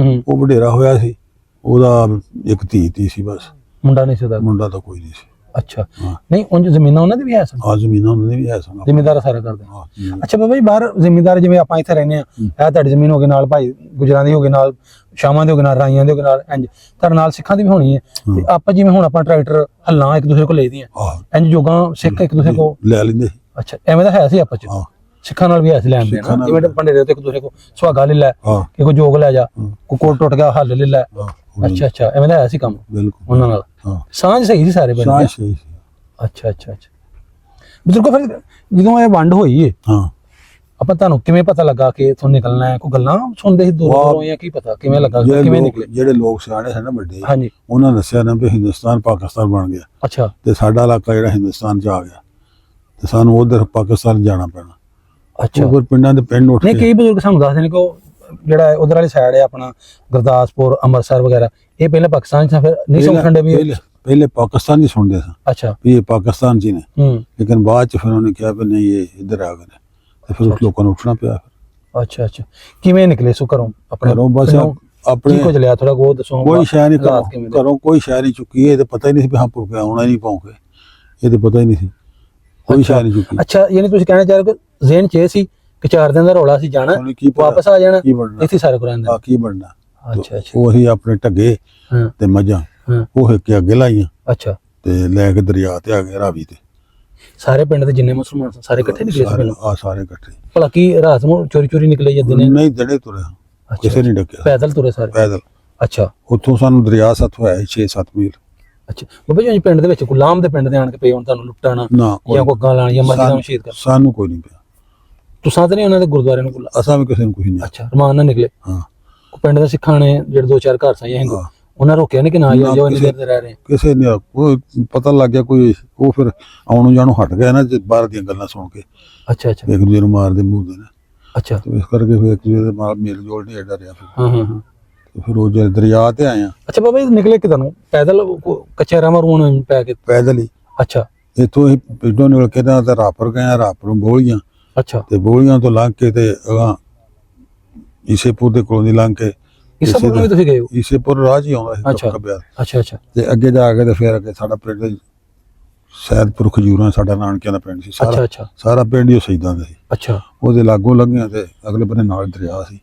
S1: ਉਹ ਵਡੇਰਾ ਹੋਇਆ ਸੀ, ਉਹਦਾ ਇੱਕ ਧੀ ਸੀ ਬਸ,
S2: ਮੁੰਡਾ ਨਹੀਂ ਸੀ ਉਹਦਾ?
S1: ਮੁੰਡਾ ਤਾਂ ਕੋਈ ਨਹੀਂ ਸੀ।
S2: ਅੱਛਾ ਨਹੀਂ ਉਂਝ ਜ਼ਮੀਨਾਂ ਉਹਨਾਂ ਦੀ ਵੀ ਹੈ ਸਨ?
S1: ਆ ਜ਼ਮੀਨਾਂ ਉਹਨਾਂ ਦੀ ਵੀ ਹੈ ਸਨ।
S2: ਜ਼ਿਮੀਦਾਰ ਸਾਰਾ ਕਰਦੇ?
S1: ਹਾਂ।
S2: ਅੱਛਾ ਬਾਬਾ ਜੀ ਬਾਹਰ ਜ਼ਿਮੀਦਾਰ ਜਿਵੇਂ ਆਪਾਂ ਇੱਥੇ ਰਹਿੰਦੇ ਆ, ਇਹ ਤੁਹਾਡੀ ਜ਼ਮੀਨ ਹੋ ਗਈ ਨਾਲ ਭਾਈ ਗੁਜਰਾਂ ਦੀ ਹੋ ਗਈ ਨਾਲ, ਸ਼ਾਮਾਂ ਦੇ ਹੋ ਗਏ ਨਾਲ, ਰਾਈਆਂ ਦੇ ਹੋ ਗਏ ਨਾਲ, ਇੰਜ ਤੁਹਾਡੇ ਨਾਲ ਸਿੱਖਾਂ ਦੀ ਵੀ ਹੋਣੀ ਹੈ। ਤੇ ਆਪਾਂ ਜਿਵੇਂ ਹੁਣ ਆਪਾਂ ਟਰੈਕਟਰ ਹੱਲਾਂ ਇੱਕ ਦੂਸਰੇ ਕੋਲ ਲਈਦੀਆਂ, ਇੰਜ ਜੋਗਾਂ ਸਿੱਖ ਇੱਕ ਦੂਸਰੇ ਕੋਲ
S1: ਲੈ ਲੈਂਦੇ।
S2: ਅੱਛਾ ਐਵੇਂ ਦਾ ਹੈ ਸੀ ਆਪਸ ਚ? ਸਿੱਖਾਂ ਨਾਲ ਵੀ ਐਸੇ ਲੈਣ ਦੇ ਨਾ, ਜਿਵੇਂ ਪੰਡੇਰੇ ਤੇ ਇੱਕ ਦੂਸਰੇ ਕੋ ਸੁਹਾਗਾ ਲੈ ਲੈ, ਕਿ ਕੋਈ ਜੋਗ ਲੈ ਜਾ, ਕੋਈ ਕੋਲ ਟੁੱਟ ਗਿਆ ਹੱਲ ਲੈ ਲੈ। ਅੱਛਾ ਅੱਛਾ ਐਵੇਂ ਦਾ ਹੈ ਸੀ ਕੰਮ
S1: ਬਿਲਕੁਲ
S2: ਉਹਨਾਂ ਨਾਲ? ਸਾਂਝ ਸਹੀ ਸੀ ਸਾਰੇ ਬੰਦੇ?
S1: ਸਹੀ ਸੀ।
S2: ਅੱਛਾ ਅੱਛਾ ਅੱਛਾ ਬਜ਼ੁਰਗੋ ਫਿਰ ਜਦੋਂ ਇਹ ਵੰਡ ਹੋਈ ਹੈ,
S1: ਹਾਂ
S2: ਆਪਾਂ ਤੁਹਾਨੂੰ ਕਿਵੇਂ ਪਤਾ ਲੱਗਾ ਕਿ ਇੱਥੋਂ ਨਿਕਲਣਾ ਹੈ? ਕੋਈ ਗੱਲਾਂ ਸੁਣਦੇ ਸੀ ਦੂਰੋਂ ਜਾਂ ਕੀ ਪਤਾ ਕਿਵੇਂ ਲੱਗਾ, ਕਿਵੇਂ ਨਿਕਲੇ?
S1: ਜਿਹੜੇ ਲੋਕ ਸਿਆਣੇ ਸਨ ਨਾ ਵੱਡੇ,
S2: ਹਾਂਜੀ
S1: ਉਹਨਾਂ ਦੱਸਿਆ ਨਾ ਵੀ ਹਿੰਦੁਸਤਾਨ ਪਾਕਿਸਤਾਨ ਬਣ ਗਿਆ।
S2: ਅੱਛਾ
S1: ਤੇ ਸਾਡਾ ਇਲਾਕਾ ਜਿਹੜਾ ਹਿੰਦੁਸਤਾਨ 'ਚ ਆ ਗਿਆ ਤੇ ਸਾਨੂੰ ਉਧਰ ਪਾਕਿਸਤਾਨ ਜਾਣਾ ਪੈਣਾ।
S2: ਅੱਛਾ
S1: ਉਹ ਪਿੰਡਾਂ ਦੇ ਪਿੰਡ ਉੱਠ
S2: ਨਹੀਂ
S1: ਕੇ
S2: ਕਈ ਬਜ਼ੁਰਗ ਸਾਨੂੰ ਦੱਸਦੇ ਨੇ ਕਿ ਉਹ ਜਿਹੜਾ ਉਧਰ ਵਾਲੀ ਸਾਈਡ ਹੈ ਆਪਣਾ ਗੁਰਦਾਸਪੁਰ ਅੰਮ੍ਰਿਤਸਰ ਵਗੈਰਾ, ਇਹ ਪਹਿਲਾਂ ਪਾਕਿਸਤਾਨ ਚ ਫਿਰ ਨਹੀਂ ਸੁਣਨ ਦੇ ਵੀ?
S1: ਪਹਿਲੇ ਪਾਕਿਸਤਾਨ ਹੀ ਸੁਣਦੇ ਸਨ
S2: ਅੱਛਾ
S1: ਵੀ ਇਹ ਪਾਕਿਸਤਾਨ ਚ ਹੀ ਨੇ, ਲੇਕਿਨ ਬਾਅਦ ਚ ਫਿਰ ਉਹਨੇ ਕਿਹਾ ਵੀ ਨਹੀਂ ਇਹ ਇੱਧਰ ਆ ਗਏ ਨੇ, ਤੇ ਫਿਰ ਉਸ ਲੋਕਾਂ ਨੂੰ ਉੱਠਣਾ ਪਿਆ।
S2: ਅੱਛਾ ਅੱਛਾ, ਕਿਵੇਂ ਨਿਕਲੇ ਸੋ ਘਰੋਂ ਆਪਣੇ?
S1: ਘਰੋਂ ਬਸ ਆਪਣੇ
S2: ਕੀ ਕੁਝ ਲਿਆ, ਥੋੜਾ ਉਹ ਦੱਸੋ।
S1: ਕੋਈ ਸ਼ੈ ਨਹੀਂ ਘਰੋਂ ਕੋਈ ਸ਼ੈ ਨਹੀਂ ਚੁੱਕੀ, ਇਹ ਤੇ ਪਤਾ ਹੀ ਨਹੀਂ ਸੀ ਵੀ ਹਾਂ ਭੁੱਖ ਆਉਣਾ ਹੀ ਨਹੀਂ ਪਾਉਂਗੇ, ਇਹ ਤੇ ਪਤਾ ਹੀ ਨਹੀਂ ਸੀ, ਕੋਈ ਸ਼ੈ ਨਹੀਂ ਚੁੱਕੀ।
S2: ਅੱਛਾ, ਯਾਨੀ ਤੁਸੀਂ ਕਹਿਣਾ ਚਾਹ ਰਹੇ ਕਿ ਜ਼ਿਹਨ ਚ ਇਹ ਸੀ ਕਿ 4 ਦਿਨ ਦਾ ਰੌਲਾ ਸੀ, ਜਾਣਾ ਵਾਪਸ ਆ ਜਾਣਾ, ਇੱਥੇ ਸਾਰੇ ਕੁਰਾਨ ਦਾ
S1: ਕੀ ਬਣਨਾ।
S2: ਅੱਛਾ ਅੱਛਾ,
S1: ਉਹੀ ਆਪਣੇ ਢੱਗੇ ਤੇ ਮੱਝਾਂ ਉਹ ਇੱਕ ਅੱਗੇ ਲਾਈਆਂ,
S2: ਅੱਛਾ,
S1: ਤੇ ਲੈ ਕੇ ਦਰਿਆ ਤੇ ਆ ਗਏ ਰਾਵੀ ਤੇ।
S2: ਸਾਰੇ ਪਿੰਡ ਦੇ ਜਿੰਨੇ ਮੁਸਲਮਾਨ ਸਨ ਸਾਰੇ ਇਕੱਠੇ ਨਿਕਲੇ ਸੀ ਪਹਿਲਾਂ?
S1: ਆ ਸਾਰੇ ਇਕੱਠੇ।
S2: ਭਲਾ ਕੀ ਰਾਤ ਨੂੰ ਚੋਰੀ ਚੋਰੀ ਨਿਕਲੇ ਜਾਂ ਦਿਨੇ?
S1: ਨਹੀਂ, ਦਿਨੇ ਤੁਰੇ, ਕਿਸੇ ਨਹੀਂ ਡੱਕਿਆ,
S2: ਪੈਦਲ ਤੁਰੇ ਸਾਰੇ?
S1: ਪੈਦਲ।
S2: ਅੱਛਾ,
S1: ਉੱਥੋਂ ਸਾਨੂੰ ਦਰਿਆ ਸੱਤ ਹੋਇਆ 6-7 ਮੀਲ।
S2: ਅੱਛਾ ਬਾਬਾ ਜੀ, ਪਿੰਡ ਦੇ ਵਿੱਚ ਗੁਲਾਮ ਦੇ ਪਿੰਡ ਦੇ ਆਣ ਕੇ ਪਏ ਹੁਣ ਤੁਹਾਨੂੰ ਲੁੱਟਣਾ
S1: ਨਾ,
S2: ਜਾਂ ਕੋਈ ਗਾਲਾਂ ਜਾਂ ਮਰਜ਼ੀ ਨੂੰ ਸ਼ਹੀਦ ਕਰ?
S1: ਸਾਨੂੰ ਕੋਈ ਨਹੀਂ ਪਿਆ,
S2: ਤੁਸੀਂ ਤਾਂ ਨਹੀਂ ਉਹਨਾਂ ਦੇ ਗੁਰਦੁਆਰੇ ਨੂੰ ਬੁਲਾ?
S1: ਅਸਾਂ ਵੀ ਕਿਸੇ ਨੂੰ ਕੁਝ ਨਹੀਂ।
S2: ਅੱਛਾ, ਰਮਾਨ ਨਾਲ ਨਿਕਲੇ?
S1: ਹਾਂ,
S2: ਪਿੰਡ ਦੇ ਸਿੱਖਾਂ ਨੇ ਜਿਹੜੇ 2-4 ਘਰ ਸਾਈਆਂ ਹਿੰਦੂ, ਉਹਨਾਂ ਰੋਕਿਆ ਨਹੀਂ ਕਿ ਨਾ ਜਾਓ ਇੰਨੀ ਦੇਰ ਤੇ ਰਹਿ ਰਹੇ?
S1: ਕਿਸੇ ਨੇ ਕੋਈ ਪਤਾ ਲੱਗ ਗਿਆ ਕੋਈ, ਉਹ ਫਿਰ ਆਉਣੋਂ ਜਾਣੋਂ ਹਟ ਗਿਆ ਨਾ ਬਾਹਰ ਦੀਆਂ ਗੱਲਾਂ ਸੁਣ ਕੇ।
S2: ਅੱਛਾ ਅੱਛਾ,
S1: ਇੱਕ ਦੂਜੇ ਨੂੰ ਮਾਰਦੇ ਮੂਹਦੇ ਨੇ।
S2: ਅੱਛਾ,
S1: ਤੇ ਇਸ ਕਰਕੇ ਫਿਰ ਇੱਕ ਦੂਜੇ ਦੇ ਨਾਲ ਮੇਲ ਜੋਲ ਨਹੀਂ ਐਡਾ ਰਿਹਾ।
S2: ਹਾਂ ਹਾਂ ਹਾਂ,
S1: ਤੇ ਫਿਰ ਉਹ ਜਦ ਦਰਿਆ ਤੇ ਆਏ ਆ।
S2: ਅੱਛਾ ਬਾਬਾ ਜੀ, ਨਿਕਲੇ ਕਿਦਾਂ ਨੂੰ? ਪੈਦਲ ਕੱਚੇ ਰਾਮਾਂ ਰੂਣ ਪੈ ਕੇ?
S1: ਪੈਦਲ ਹੀ।
S2: ਅੱਛਾ,
S1: ਇੱਥੋਂ ਹੀ ਪਿੰਡੋਂ ਨਿਕਲ ਕੇ ਤਾਂ ਰਾਪਰ ਗਏ, ਰਾਪਰੋਂ ਬੋਲੀਆਂ,
S2: ਅੱਛਾ,
S1: ਤੇ ਬੋਲੀਆਂ ਤੋਂ ਲੰਘ ਕੇ ਤੇ ਅਗਾਂਹ ਈਸੇਪੁਰ ਦੇ ਕੋਲੋਂ ਦੀ ਲੰਘ ਕੇ
S2: ਈਸਾਪੁਰ ਨੂੰ ਵੀ ਤੁਸੀਂ ਗਏ ਹੋ?
S1: ਈਸੇਪੁਰ ਰਾਹ 'ਚ ਹੀ ਆਉਂਦਾ ਸੀ
S2: ਅੱਛਾ
S1: ਕੱਬਿਆ,
S2: ਅੱਛਾ ਅੱਛਾ,
S1: ਤੇ ਅੱਗੇ ਜਾ ਕੇ ਤੇ ਫਿਰ ਅੱਗੇ ਸਾਡਾ ਪਿੰਡ ਸੈਦਪੁਰ ਖਜੂਰਾਂ, ਸਾਡਾ ਨਾਨਕਿਆਂ ਦਾ ਪਿੰਡ ਸੀ
S2: ਅੱਛਾ
S1: ਸਾਰਾ।
S2: ਅੱਛਾ
S1: ਸਾਰਾ ਪਿੰਡ ਹੀ ਉਹ ਸ਼ਹੀਦਾਂ ਦਾ ਸੀ।
S2: ਅੱਛਾ,
S1: ਉਹਦੇ ਲਾਗੋਂ ਲੰਘਿਆ ਤੇ ਅਗਲੇ ਬੰਨੇ ਨਾਲ ਦਰਿਆ ਸੀ,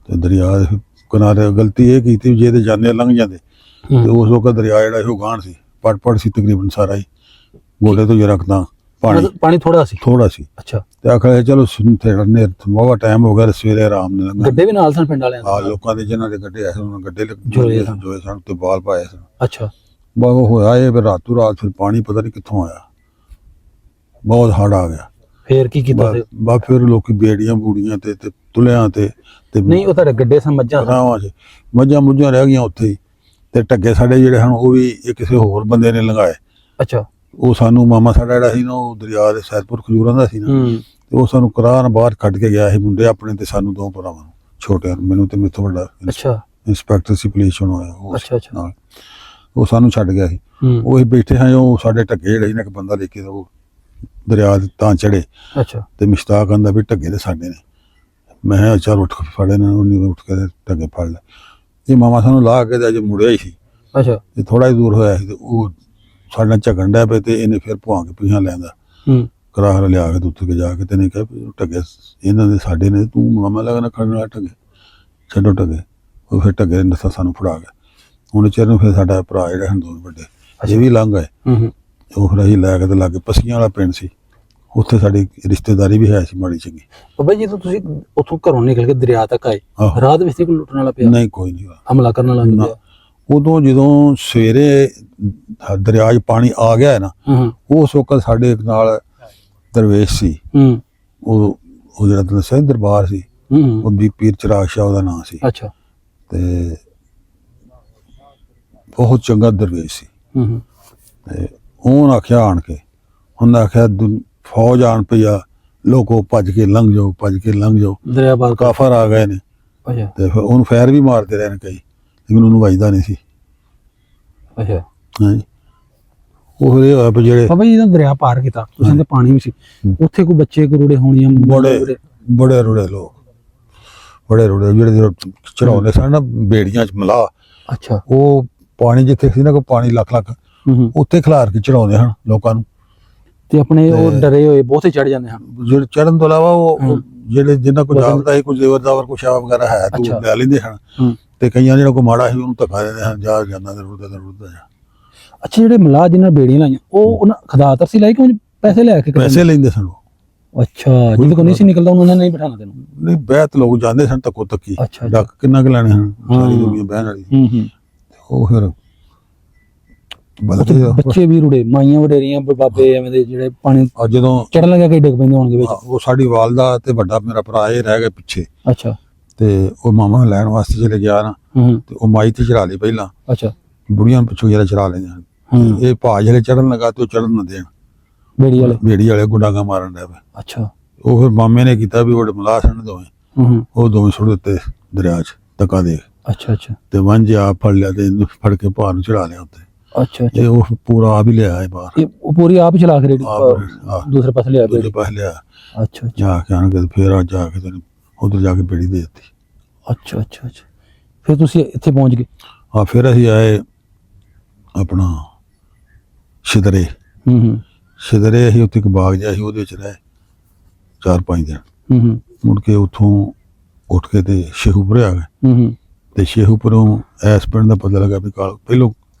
S1: ਤੇ ਦਰਿਆ ਦੇ ਕਿਨਾਰੇ ਗਲਤੀ ਇਹ ਕੀਤੀ ਵੀ ਜੇ ਤੇ ਜਾਂਦੇ ਲੰਘ ਜਾਂਦੇ, ਤੇ ਉਸ ਵਕਤ ਦਰਿਆ ਜਿਹੜਾ ਸੀ ਉਹ ਗਾਂਹ ਸੀ, ਪੜ ਸੀ ਤਕਰੀਬਨ ਸਾਰਾ ਹੀ, ਗੋਡੇ ਤੋਂ ਜੇ ਰੱਖਦਾ
S2: ਪਾਣੀ ਥੋੜਾ ਸੀ?
S1: ਅੱਛਾ, ਤੇ ਆਖਿਆ ਚਲੋ ਨੇ ਬਹੁਤ ਟਾਈਮ ਹੋ ਗਿਆ, ਸਵੇਰੇ ਆਰਾਮ ਨਾਲ ਲੰਘਾ।
S2: ਗੱਡੇ ਵੀ ਨਾਲ ਸਨ ਪਿੰਡ ਵਾਲਿਆਂ ਦੇ?
S1: ਹਾਂ, ਲੋਕਾਂ ਦੇ ਜਿਨ੍ਹਾਂ ਦੇ ਗੱਡੇ ਆਏ ਸਨ ਉਹਨਾਂ ਗੱਡੇ ਜੋਏ ਸਨ ਤੇ ਬਾਲ ਪਾਏ ਸਨ।
S2: ਅੱਛਾ,
S1: ਬਹੁਤ ਹੋਇਆ ਇਹ ਫਿਰ ਰਾਤੋਂ ਰਾਤ ਫਿਰ ਪਾਣੀ ਪਤਾ ਨਹੀਂ ਕਿੱਥੋਂ ਆਇਆ, ਬਹੁਤ ਹੜ ਆ ਗਿਆ।
S2: ਫੇਰ ਕੀ ਕੀਤਾ?
S1: ਬਾ ਫਿਰ ਲੋਕੀ ਬੇੜੀਆਂ ਬੂੜੀਆਂ ਤੇ ਤੁਲਿਆਂ ਤੇ
S2: ਨਹੀਂ, ਉਹ ਤੁਹਾਡੇ ਗੱਡੇ ਸਨ ਮੱਝਾਂ?
S1: ਰਾਵਾਂ 'ਚ ਮੱਝਾਂ ਮੁੱਝਾਂ ਰਹਿ ਗਈਆਂ ਉੱਥੇ ਹੀ, ਤੇ ਢੱਗੇ ਸਾਡੇ ਜਿਹੜੇ ਹਨ ਉਹ ਵੀ ਇਹ ਕਿਸੇ ਹੋਰ ਬੰਦੇ ਨੇ ਲੰਘਾਏ।
S2: ਅੱਛਾ,
S1: ਉਹ ਸਾਨੂੰ ਮਾਮਾ ਸਾਡਾ ਜਿਹੜਾ ਸੀ ਨਾ, ਉਹ ਦਰਿਆ ਦੇ ਸੈਦਪੁਰ ਖਜੂਰਾਂ ਦਾ ਸੀ ਨਾ, ਤੇ ਉਹ ਸਾਨੂੰ ਕਰਾਰ ਬਾਹਰ ਕੱਢ ਕੇ ਗਿਆ ਸੀ, ਮੁੰਡੇ ਆਪਣੇ ਤੇ ਸਾਨੂੰ 2 ਭਰਾਵਾਂ ਨੂੰ, ਛੋਟਿਆਂ ਨੂੰ, ਮੈਨੂੰ ਤੇ ਮੇਥੋਂ ਵੱਡਾ
S2: ਅੱਛਾ
S1: ਇੰਸਪੈਕਟਰ ਸੀ ਪੁਲਿਸ ਚੋਂ ਆਇਆ ਉਹ।
S2: ਅੱਛਾ ਅੱਛਾ,
S1: ਨਾਲ ਉਹ ਸਾਨੂੰ ਛੱਡ ਗਿਆ ਸੀ। ਉਹ ਅਸੀਂ ਬੈਠੇ ਹਾਂ, ਉਹ ਸਾਡੇ ਢੱਗੇ ਜਿਹੜੇ ਸੀ ਨਾ, ਇੱਕ ਬੰਦਾ ਲੈ ਕੇ ਉਹ ਦਰਿਆ ਦੇ ਤਾਂ ਚੜੇ,
S2: ਅੱਛਾ,
S1: ਤੇ ਮੁਸ਼ਤਾਕ ਕਹਿੰਦਾ ਵੀ ਢੱਗੇ ਦੇ ਸਾਡੇ ਨੇ। ਮੈਂ ਕਿਹਾ ਚੱਲ ਉੱਠ ਕੇ ਫੜੇ ਨਾ, ਉਹਨੇ ਉੱਠ ਕੇ ਢੱਗੇ ਫੜ ਲਏ। ਇਹ ਮਾਮਾ ਸਾਨੂੰ ਲਾ ਕੇ ਤੇ ਅਜੇ ਮੁੜਿਆ ਹੀ ਸੀ,
S2: ਅੱਛਾ,
S1: ਤੇ ਥੋੜਾ ਹੀ ਦੂਰ ਹੋਇਆ ਸੀ, ਤੇ ਉਹ ਸਾਡਾ ਝਗਣ ਡਿਆ ਪਏ, ਤੇ ਇਹਨੇ ਫਿਰ ਭੁਆਂ ਕੇ ਪਿਛਾਂ ਲੈਂਦਾ ਕਰਾਰ ਲਿਆ ਕੇ ਉੱਥੇ ਕੇ ਜਾ ਕੇ, ਤੇ ਨੇ ਕਿਹਾ ਵੀ ਢੱਗੇ ਇਹਨਾਂ ਦੇ ਸਾਡੇ ਨੇ, ਤੂੰ ਮਾਮਾ ਲੱਗਣਾ ਖੜਨ ਵਾਲਾ ਢੱਗੇ, ਛੱਡੋ ਢੱਗੇ। ਉਹ ਫਿਰ ਢੱਗੇ ਨੇ ਦੱਸਿਆ ਸਾਨੂੰ ਫੜਾ ਗਿਆ। ਹੁਣ ਚਿਰ ਨੂੰ ਫਿਰ ਸਾਡਾ ਭਰਾ ਜਿਹੜੇ ਹਨ 2 ਵੱਡੇ, ਇਹ ਵੀ ਲੰਘ ਗਏ। ਉਹ ਫਿਰ ਅਸੀਂ ਲੈ ਕੇ ਤੇ ਲਾਗੇ ਪਸੀਆਂ ਵਾਲਾ ਪਿੰਡ ਸੀ, ਉੱਥੇ ਸਾਡੀ ਰਿਸ਼ਤੇਦਾਰੀ ਵੀ ਹੈ ਸੀ ਮਾੜੀ ਚੰਗੀ।
S2: ਬਾਬਾ ਜੀ, ਤੁਸੀਂ ਉੱਥੋਂ ਘਰੋਂ ਨਿਕਲ ਕੇ ਦਰਿਆ ਤੱਕ ਆਏ, ਰਾਤ ਵਿੱਚ ਕੋਈ ਲੁੱਟਣ ਵਾਲਾ ਪਿਆ?
S1: ਨਹੀਂ, ਕੋਈ ਨਹੀਂ
S2: ਹਮਲਾ ਕਰਨ ਵਾਲਾ ਨਹੀਂ ਪਿਆ?
S1: ਉਦੋਂ ਜਦੋਂ ਸਵੇਰੇ ਦਰਿਆ 'ਚ ਪਾਣੀ ਆ ਗਿਆ ਹੈ ਨਾ, ਉਸ ਵਕਤ ਸਾਡੇ ਇੱਕ ਨਾਲ ਦਰਵੇਸ਼ ਸੀ, ਉਹ ਜਿਹੜਾ ਦੱਸਿਆ ਦਰਬਾਰ ਸੀ, ਉਹ ਵੀ ਪੀਰ ਚਿਰਾਗ ਸ਼ਾਹ ਉਹਦਾ ਨਾਂ ਸੀ।
S2: ਅੱਛਾ,
S1: ਤੇ ਬਹੁਤ ਚੰਗਾ ਦਰਵੇਸ਼ ਸੀ। ਤੇ ਉਹਨੇ ਆਖਿਆ ਆਣ ਕੇ, ਉਹਨੇ ਆਖਿਆ ਫੌਜ ਆਣ ਪਈ ਆ, ਲੋਕੋ ਭੱਜ ਕੇ ਲੰਘ ਜਾਓ, ਭੱਜ ਕੇ ਲੰਘ ਜਾਓ,
S2: ਦਰਿਆ ਪਾਰ
S1: ਕਾਫਰ ਆ ਗਏ ਨੇ।
S2: ਅੱਛਾ,
S1: ਤੇ ਫਿਰ ਉਹਨੂੰ ਫੈਰ ਵੀ ਮਾਰਦੇ ਰਹੇ ਨੇ ਕਈ, ਲੇਕਿਨ ਉਹਨੂੰ ਵੱਜਦਾ ਨਹੀਂ ਸੀ।
S2: ਅੱਛਾ,
S1: ਹਾਂਜੀ, ਉਹ ਫਿਰ ਇਹ ਹੋਇਆ ਵੀ ਜਿਹੜੇ
S2: ਬਾਬਾ ਜੀ ਜਦੋਂ ਦਰਿਆ ਪਾਰ ਕੀਤਾ ਤੁਸੀਂ ਤੇ ਪਾਣੀ ਵੀ ਸੀ, ਉੱਥੇ ਕੋਈ ਬੱਚੇ ਕਰੂੜੇ ਹੋਣੀਆਂ?
S1: ਬੜੇ ਰੁੜੇ ਲੋਕ, ਬੜੇ ਰੁੜੇ ਜਿਹੜੇ ਚੜਾਉਂਦੇ ਸਨ ਨਾ ਬੇੜੀਆਂ 'ਚ ਮਲਾ।
S2: ਅੱਛਾ,
S1: ਉਹ ਪਾਣੀ ਜਿੱਥੇ ਸੀ ਨਾ, ਕੋਈ ਪਾਣੀ ਲੱਖ ਉੱਥੇ ਖਿਲਾਰ ਕੇ ਚੜਾਉਂਦੇ ਹਨ ਲੋਕਾਂ ਨੂੰ,
S2: ਤੇ ਆਪਣੇ ਉਹ ਡਰੇ ਹੋਏ ਬਹੁਤੇ ਚੜ ਜਾਂਦੇ ਹਨ।
S1: ਜਿਹੜੇ ਚੜਨ ਤੋਂ ਇਲਾਵਾ ਉਹ ਜਿਹੜੇ ਜਿੰਨਾ ਕੋਈ ਜਾਣਦਾ ਸੀ, ਕੋਈ ਜ਼ੇਵਰਦਾਰ ਕੋਈ ਸ਼ਾਹ ਵਗੈਰਾ ਹੈ, ਤੂੰ ਲੈ ਲੈਂਦੇ ਹਨ, ਤੇ ਕਈਆਂ ਜਿਹੜਾ ਕੋਈ ਮਾੜਾ ਸੀ ਉਹਨੂੰ ਧੱਕਾ ਦਿੰਦੇ ਹਨ, ਜਾ ਜਾਂਦਾ ਤੇ ਰੁੜਦਾ ਜਾ।
S2: ਅੱਛਾ, ਜਿਹੜੇ ਮਲਾਹ ਜਿਹਨਾਂ ਬੇੜੀਆਂ ਲਾਈਆਂ, ਉਹ ਉਹਨਾਂ ਖਦਾਤਰ ਸੀ ਲਾਈ ਕਿ ਪੈਸੇ ਲੈ ਕੇ?
S1: ਪੈਸੇ ਲੈਂਦੇ ਸਨ ਉਹ।
S2: ਅੱਛਾ, ਜਿਹਦੇ ਕੋਲ ਨਹੀਂ ਸੀ ਨਿਕਲਦਾ ਉਹਨਾਂ ਨੇ ਨਹੀਂ ਬਿਠਾਣਾ ਤੈਨੂੰ?
S1: ਨਹੀਂ, ਬਹਿਤ ਲੋਕ ਜਾਂਦੇ ਸਨ ਧੱਕੋ ਧੱਕੀ, ਡੱਕ ਕਿੰਨਾ ਕੁ ਲੈਣੇ ਹਨ, ਸਾਰੀ ਦੁਨੀਆ ਬਹਿਣ ਵਾਲੀ। ਉਹ ਫਿਰ
S2: ਬੱਚੇ ਵੀ ਰੁੜੇ, ਮਾਈਆਂ ਵਡੇਰੀਆਂ, ਬਾਬੇ ਐਵੇਂ ਦੇ ਜਿਹੜੇ ਪਾਣੀ
S1: ਜਦੋਂ
S2: ਚੜਨ ਲੱਗਾ ਕਈ ਡਿੱਗ ਪੈਂਦੇ ਹੋਣਗੇ ਵਿੱਚ।
S1: ਉਹ ਸਾਡੀ ਵਾਲਦਾ ਤੇ ਵੱਡਾ ਮੇਰਾ ਭਰਾ ਇਹ ਰਹਿ ਗਏ ਪਿੱਛੇ।
S2: ਅੱਛਾ,
S1: ਤੇ ਉਹ ਮਾਮਾ ਲੈਣ ਵਾਸਤੇ ਚਲੇ ਗਿਆ ਨਾ, ਤੇ ਉਹ ਮਾਈ ਤੇ ਚੜਾ ਲਈ ਪਹਿਲਾਂ।
S2: ਅੱਛਾ,
S1: ਬੁੜੀਆਂ ਨੂੰ ਪਿੱਛੋਂ ਜਿਹੜਾ ਚੜਾ ਲੈਂਦੇ ਹਨ। ਇਹ ਭਾਅ ਜਿਹੜੇ ਚੜਨ ਲੱਗਾ ਤੇ ਉਹ ਚੜਨ ਨਾ ਦੇਣ, ਬੇੜੀ ਵਾਲੇ ਗੁੱਡਾਗਾ ਮਾਰਨ ਲੱਗ ਪਏ।
S2: ਅੱਛਾ,
S1: ਉਹ ਫਿਰ ਮਾਮੇ ਨੇ ਕੀਤਾ ਵੀ ਉਹ ਮਲਾਹ ਸਨ ਦੋਵੇਂ,
S2: ਹੂੰ
S1: ਉਹ ਦੋਵੇਂ ਸੁੱਟ ਦਿੱਤੇ ਦਰਿਆ 'ਚ ਧੱਕਾ ਦੇ ਕੇ।
S2: ਅੱਛਾ ਅੱਛਾ
S1: ਤੇ ਵੰਜ ਆਪ ਫੜ ਲਿਆ ਤੇ ਇਹਨੂੰ ਫੜ ਕੇ ਭਾਰ ਨੂੰ ਚੜਾ ਲਿਆ ਉੱਤੇ।
S2: ਅੱਛਾ ਅੱਛਾ
S1: ਇਹ ਉਹ ਪੂਰਾ ਆਪ ਹੀ ਲਿਆ ਇਹ ਬਾਹਰ,
S2: ਇਹ ਉਹ ਪੂਰੀ ਆਪ ਹੀ ਚਲਾ ਕੇ ਰੇੜੀ
S1: ਆਪ
S2: ਦੂਸਰੇ ਪਾਸੇ ਲਿਆ
S1: ਦੂਜੇ
S2: ਕੇ
S1: ਪਾਸੇ ਲਿਆ
S2: ਅੱਛਾ ਅੱਛਾ
S1: ਜਾ ਕੇ ਆਣ ਕੇ ਫਿਰ ਆ ਜਾ ਕੇ ਤੈਨੂੰ ਉਧਰ ਜਾ ਕੇ ਬੇੜੀ ਦੇ ਦਿੱਤੀ।
S2: ਅੱਛਾ ਅੱਛਾ ਅੱਛਾ ਫਿਰ ਤੁਸੀਂ ਇੱਥੇ ਪਹੁੰਚ ਗਏ।
S1: ਆ ਫਿਰ ਅਸੀਂ ਆਏ ਆਪਣਾ ਸ਼ਿਦਰੇ।
S2: ਹੂੰ
S1: ਸ਼ਿਦਰੇ ਅਸੀਂ ਉੱਥੇ ਇੱਕ ਬਾਗ ਜਿਹਾ ਸੀ, ਉਹਦੇ ਵਿੱਚ ਰਹੇ 4-5 ਦਿਨ।
S2: ਹੂੰ
S1: ਮੁੜ ਕੇ ਉੱਥੋਂ ਉੱਠ ਕੇ ਤੇ ਸ਼ੇਖੂਪੁਰੇ ਆ ਗਏ।
S2: ਹੂੰ
S1: ਤੇ ਸ਼ੇਖੂਪੁਰੋਂ ਇਸ ਪਿੰਡ ਦਾ ਪਤਾ ਲੱਗਾ ਵੀ ਪਹਿਲੋਂ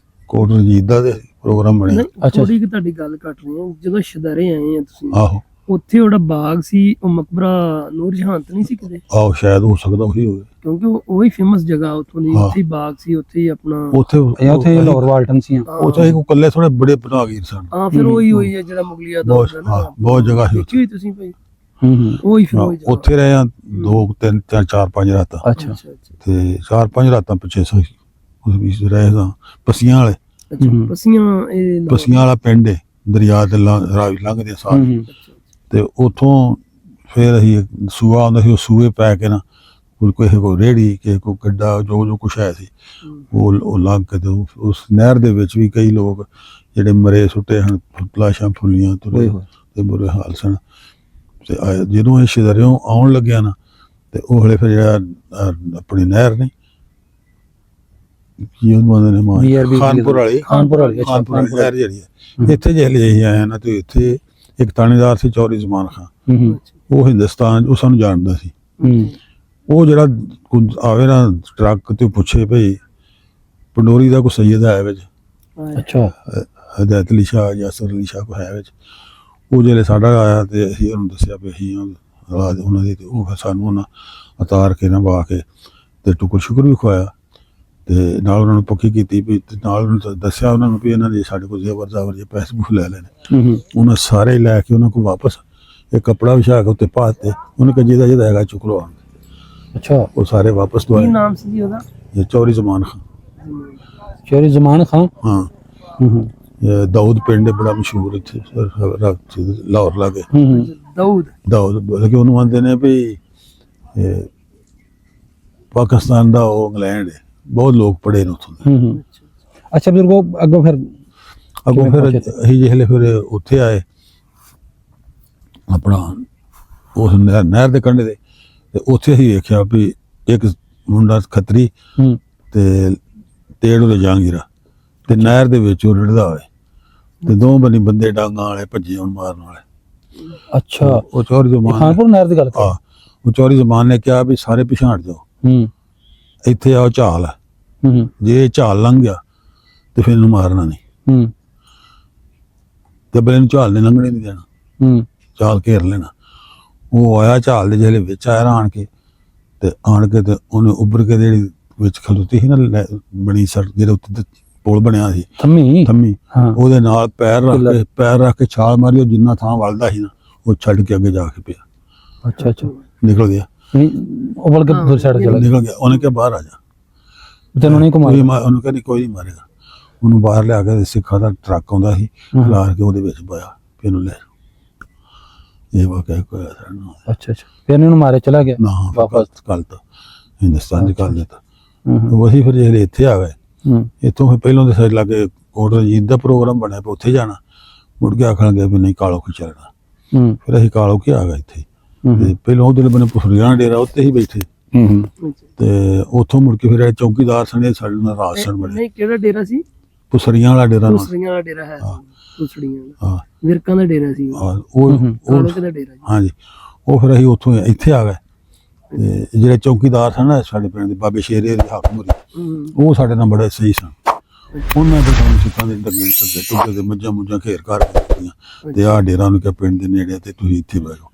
S1: ਕੋਟ ਰਣਜੀਤ ਦਾ ਦੇ ਪ੍ਰੋਗਰਾਮ ਬਣਿਆ।
S3: ਨਹੀਂ ਥੋੜੀ ਕਿ ਤੁਹਾਡੀ ਗੱਲ ਕੱਟ ਰਹੀ ਹੈ, ਜਦੋਂ ਸ਼ਦਰੇ ਆਏ ਆ ਤੁਸੀਂ
S1: ਆਹੋ
S3: ਉੱਥੇ ਉਹਦਾ ਬਾਗ ਸੀ, ਉਹ ਮਕਬਰਾ ਨੂਰ ਜਹਾਨ ਤਾਂ ਨਹੀਂ ਸੀ ਕਿਤੇ?
S1: ਆਹੋ ਸ਼ਾਇਦ ਹੋ ਸਕਦਾ ਉਹੀ ਹੋਵੇ।
S3: ਕਿਉਂਕਿ ਉਹ ਹੀ ਫੇਮਸ ਜਗ੍ਹਾ ਉੱਥੋਂ ਦੀ,
S1: ਹਾਂ।
S3: ਉੱਥੇ ਹੀ ਬਾਗ ਸੀ, ਉੱਥੇ ਹੀ ਆਪਣਾ
S1: ਉੱਥੇ
S2: ਉੱਥੇ ਲਾਹੌਰ ਵਾਲਟਨ ਸੀ।
S1: ਉਹ ਚਾਹੇ ਕੋ ਕੱਲੇ ਥੋੜੇ ਬੜੇ ਬਨਾਗੀਰ ਸਨ।
S3: ਹਾਂ ਫਿਰ ਉਹੀ ਹੈ ਜਿਹੜਾ ਮੁਗਲਿਆ ਦੌਰ
S1: ਬਹੁਤ
S3: ਦਾ ਨਾ।
S1: ਹਾਂ ਬਹੁਤ ਜਗ੍ਹਾ ਸੀ ਉੱਥੇ।
S3: ਦੇਖੀ ਹੋਈ ਤੁਸੀਂ ਭਾਈ?
S2: ਹੂੰ
S3: ਉਹੀ ਫਿਰ ਉਹੀ ਜਗ੍ਹਾ।
S1: ਉੱਥੇ ਰਹੇ ਆ 2-3 4-5 ਰਾਤਾਂ।
S2: ਅੱਛਾ
S3: ਅੱਛਾ ਅੱਛਾ
S1: ਤੇ 4-5 ਰਾਤਾਂ ਪਿੱਛੇ ਸਹੀ ਉਸ ਵਿੱਚ ਰਹੇ ਤਾਂ ਪਸੀਆਂ ਵਾਲੇ।
S3: ਅੱਛਾ ਪਸੀਆਂ ਇਹ ਲਾਹੌਰ।
S1: ਪਸੀਆਂ ਵਾਲਾ ਪਿੰਡ ਹੈ, ਦਰਿਆ ਦੇ ਰਾਵੀ ਲੰਘਦੇ ਸਾਰ।
S3: ਅੱਛਾ,
S1: ਤੇ ਉੱਥੋਂ ਫਿਰ ਅਸੀਂ ਇੱਕ ਸੂਆ ਆਉਂਦਾ ਸੀ, ਉਹ ਸੂਏ ਪੈ ਕੇ ਨਾ ਕੋਈ ਰੇੜੀ ਕਿਸੇ ਕੋਈ ਗੱਡਾ ਜੋ ਕੁਛ ਹੈ ਸੀ ਉਹ ਲੰਘ ਕੇ ਤੇ ਉਸ ਨਹਿਰ ਦੇ ਵਿੱਚ ਵੀ ਕਈ ਲੋਕ ਜਿਹੜੇ ਮਰੇ ਸੁੱਟੇ ਹਨ, ਲਾਸ਼ਾਂ ਫੁੱਲੀਆਂ ਤੁਰੇ ਤੇ ਬੁਰੇ ਹਾਲ ਸਨ। ਤੇ ਜਦੋਂ ਇਹ ਸ਼ਿਦਰਿਓਂ ਆਉਣ ਲੱਗਿਆ ਨਾ ਤੇ ਉਹ ਹਲੇ ਫਿਰ ਜਿਹੜਾ ਆਪਣੀ ਨਹਿਰ ਨਹੀਂ ਕੀ ਉਹਨੂੰ ਆਂਦੇ ਨੇ ਖਾਨਪੁਰ ਵਾਲੀ ਨਹਿਰ ਜਿਹੜੀ ਹੈ, ਇੱਥੇ ਜੇ ਹਲੇ ਅਸੀਂ ਆਏ ਨਾ ਤੇ ਇੱਥੇ ਇੱਕ ਥਾਣੇਦਾਰ ਸੀ ਚੌਧਰੀ ਜ਼ਮਾਨ ਖਾਨ, ਉਹ ਹਿੰਦੁਸਤਾਨ ਉਹ ਸਾਨੂੰ ਜਾਣਦਾ ਸੀ। ਉਹ ਜਿਹੜਾ ਆਵੇ ਨਾ ਟਰੱਕ ਤੇ ਪੁੱਛੇ ਭਈ ਪੰਡੋਰੀ ਦਾ ਕੋਈ ਸੈਯਦ ਹੈ ਵਿੱਚ?
S2: ਅੱਛਾ
S1: ਹਦਾਇਤ ਅਲੀ ਸ਼ਾਹ, ਯਾਸਰ ਅਲੀ ਸ਼ਾਹ ਕੋਈ ਹੈ ਵਿੱਚ? ਉਹ ਜਿਹੜੇ ਸਾਡਾ ਆਇਆ ਤੇ ਅਸੀਂ ਉਹਨੂੰ ਦੱਸਿਆ ਵੀ ਅਸੀਂ ਉਹਨਾਂ ਦੇ, ਤੇ ਉਹ ਫਿਰ ਸਾਨੂੰ ਉਹਨਾਂ ਉਤਾਰ ਕੇ ਨਾ ਵਾ ਕੇ ਤੇ ਟੁਕਰ ਸ਼ੁਕਰ ਵੀ ਖਵਾਇਆ ਤੇ ਨਾਲ ਉਹਨਾਂ ਨੂੰ ਪੱਕੀ ਕੀਤੀ ਵੀ, ਨਾਲ ਉਹਨੂੰ ਦੱਸਿਆ ਉਹਨਾਂ ਨੂੰ ਵੀ ਇਹਨਾਂ ਦੇ ਸਾਡੇ ਕੋਲ ਜ਼ੇਵਰ ਜ਼ਾਵਰ ਜੇ ਪੈਸੇ ਪੂਸੇ ਲੈ ਲੈਣੇ। ਉਹਨਾਂ ਸਾਰੇ ਲੈ ਕੇ ਉਹਨਾਂ ਕੋਲ ਵਾਪਸ ਇਹ ਕੱਪੜਾ ਵਿਛਾ ਕੇ ਉੱਤੇ ਪਾ ਦਿੱਤੇ। ਉਹਨੇ ਕਿਹਾ ਜਿਹਦਾ ਹੈਗਾ ਚੁੱਕ ਲਓ।
S2: ਅੱਛਾ
S1: ਉਹ ਸਾਰੇ ਵਾਪਸ ਦਵਾਏ।
S3: ਕੀ ਨਾਮ ਸੀ ਜੀ ਉਹਦਾ?
S1: ਇਹ ਚੌਧਰੀ ਜ਼ਮਾਨ ਖਾਨ।
S2: ਚੌਧਰੀ ਜ਼ਮਾਨ ਖਾਨ।
S1: ਹਾਂ ਇਹ ਦਾਊਦ ਪਿੰਡ ਬੜਾ ਮਸ਼ਹੂਰ ਇੱਥੇ ਲਾਹੌਰ ਲਾਗੇ। ਦਾਊਦ ਬਲਕਿ ਉਹਨੂੰ ਆਂਦੇ ਨੇ ਵੀ ਪਾਕਿਸਤਾਨ ਦਾ ਉਹ ਇੰਗਲੈਂਡ ਹੈ, ਬਹੁਤ ਲੋਕ ਪੜ੍ਹੇ ਨੇ ਉੱਥੋਂ ਦੇ।
S2: ਅੱਛਾ ਬਜ਼ੁਰਗੋ ਅੱਗੋਂ ਫਿਰ
S1: ਅਸੀਂ ਜਿਹੜੇ ਫਿਰ ਉੱਥੇ ਆਏ ਆਪਣਾ ਉਸ ਨਹਿਰ ਦੇ ਕੰਢੇ ਤੇ ਉੱਥੇ ਅਸੀਂ ਵੇਖਿਆ ਵੀ ਇੱਕ ਮੁੰਡਾ ਖੱਤਰੀ ਤੇ ਤੇੜ ਉਹਦੇ ਜਹਾਂਗੀਰਾ ਤੇ ਨਹਿਰ ਦੇ ਵਿੱਚ ਉਹ ਰਿੜਦਾ ਹੋਏ ਤੇ ਦੋ ਬੰਨੀ ਬੰਦੇ ਡਾਂਗਾਂ ਵਾਲੇ ਭੱਜੇ ਹੁਣ ਮਾਰਨ ਵਾਲੇ।
S2: ਅੱਛਾ
S1: ਉਹ ਚੌਧਰੀ ਜ਼ਮਾਨ
S2: ਖਾਨਪੁਰ ਨਹਿਰ ਦੀ ਗੱਲ ਕਰ।
S1: ਉਹ ਚੌਧਰੀ ਜ਼ਮਾਨ ਨੇ ਕਿਹਾ ਵੀ ਸਾਰੇ ਪਿਛਾੜ ਜਾਓ, ਇੱਥੇ ਆਓ ਝਾਲ ਹੈ, ਜੇ ਝਾਲ ਲੰਘ ਗਿਆ ਤੇ ਫਿਰ ਇਹਨੂੰ ਮਾਰਨਾ ਨਹੀਂ ਤੇ ਬਲੇ ਨੂੰ ਝਾਲ ਨੇ ਲੰਘਣੇ ਨਹੀਂ ਦੇਣਾ, ਝਾਲ ਘੇਰ ਲੈਣਾ। ਉਹ ਆਇਆ ਝਾਲ ਦੇ ਜਿਹੜੇ ਵਿੱਚ ਆਇਆ ਆਣ ਕੇ ਤੇ ਉਹਨੇ ਉੱਭਰ ਕੇ ਜਿਹੜੀ ਵਿੱਚ ਖਲੋਤੀ ਸੀ ਨਾ ਬਣੀ ਸੜਕ ਜਿਹੜੇ ਉੱਤੇ ਪੁਲ ਬਣਿਆ ਸੀ ਥੰਮੀ ਉਹਦੇ ਨਾਲ ਪੈਰ ਰੱਖ ਕੇ ਛਾਲ ਮਾਰੀ। ਉਹ ਜਿੰਨਾ ਥਾਂ ਵਲਦਾ ਸੀ ਨਾ ਉਹ ਛੱਡ ਕੇ ਅੱਗੇ ਜਾ ਕੇ ਪਿਆ।
S2: ਅੱਛਾ ਅੱਛਾ
S1: ਨਿਕਲ ਗਿਆ।
S2: ਉਹ ਬਲ ਕੇ ਦੂਰ ਸਾਈਡ ਚਲਾ
S1: ਨਿਕਲ ਗਿਆ। ਉਹਨੇ ਕਿਹਾ ਬਾਹਰ ਆ ਜਾ,
S2: ਤੈਨੂੰ ਨਹੀਂ
S1: ਉਹਨੂੰ ਕਹਿੰਦੀ ਕੋਈ ਨਹੀਂ ਮਾਰੇਗਾ। ਉਹਨੂੰ ਬਾਹਰ ਲਿਆ ਕੇ ਸਿੱਖਾਂ ਦਾ ਟਰੱਕ ਆਉਂਦਾ ਸੀ, ਲਾਰ ਕੇ ਉਹਦੇ ਵਿੱਚ ਪਾਇਆ ਫਿਰ ਇਹਨੂੰ ਲੈ ਇਹ ਵਾਕਿਆ ਕੋਈ ਸਾਨੂੰ।
S2: ਅੱਛਾ ਅੱਛਾ ਫਿਰ ਇਹਨੂੰ ਮਾਰੇ ਚਲਾ ਗਿਆ
S1: ਨਾ ਵਾਪਸ ਕੱਲ ਤਾਂ ਹਿੰਦੁਸਤਾਨ ਚ ਕੱਲ ਦਿੱਤਾ। ਉਹੀ ਫਿਰ ਜਿਹੜੇ ਇੱਥੇ ਆ ਗਏ, ਇੱਥੋਂ ਫਿਰ ਪਹਿਲਾਂ ਦੇ ਸਾਈਡ ਲਾਗੇ ਕੋਟ ਰਣਜੀਤ ਦਾ ਪ੍ਰੋਗਰਾਮ ਬਣਿਆ ਪਿਆ, ਉੱਥੇ ਜਾਣਾ। ਮੁੜ ਕੇ ਆਖਣਗੇ ਵੀ ਨਹੀਂ ਕਾਲੋ ਕੀ ਚੱਲਣਾ। ਫਿਰ ਅਸੀਂ ਕਾਲੋ ਕੀ ਆ ਗਏ ਇੱਥੇ ਤੇ ਪਹਿਲਾਂ ਉਧਰ ਬਣੇ ਪੁਸਰੀਆਂ ਡੇਰਾ ਉੱਤੇ ਹੀ ਬੈਠੇ ਤੇ ਉੱਥੋਂ ਮੁੜ ਕੇ ਫਿਰ ਚੌਕੀਦਾਰ ਸਣੇ ਸਾਡੇ ਨਾਲ ਰਾਤ ਸਣ ਬਣੇ।
S3: ਨਹੀਂ ਕਿਹੜਾ ਡੇਰਾ ਸੀ?
S1: ਪੁਸਰੀਆਂ ਵਾਲਾ ਡੇਰਾ।
S3: ਪੁਸਰੀਆਂ ਵਾਲਾ ਡੇਰਾ ਹੈ, ਪੁਸਰੀਆਂ ਹਾਂ ਵਿਰਕਾਂ ਦਾ ਡੇਰਾ ਸੀ
S1: ਉਹ
S3: ਦਾ ਡੇਰਾ।
S1: ਹਾਂਜੀ ਉਹ ਫਿਰ ਅਸੀਂ ਉੱਥੋਂ ਇੱਥੇ ਆ ਗਏ ਤੇ ਜਿਹੜੇ ਚੌਕੀਦਾਰ ਸਨ ਨਾ ਸਾਡੇ ਪਿੰਡ ਦੇ ਬਾਬੇ ਸ਼ੇਰੇ ਦੇ ਹਾਕਮੁਰੀ, ਉਹ ਸਾਡੇ ਨਾਲ ਬੜੇ ਸਹੀ ਸਨ। ਉਹਨਾਂ ਦੇ ਸਾਨੂੰ ਸਿੱਖਾਂ ਦੇ ਡੱਗੇ ਟੁੱਗੇ ਤੇ ਮੱਝਾਂ ਮੁੱਝਾਂ ਘੇਰ ਘਰ ਕੇ ਤੇ ਆਹ ਡੇਰਾ ਨੂੰ ਕਿਹਾ ਪਿੰਡ ਦੇ ਨੇੜੇ ਤੇ ਤੁਸੀਂ ਇੱਥੇ ਬਹਿ ਜਾਓ।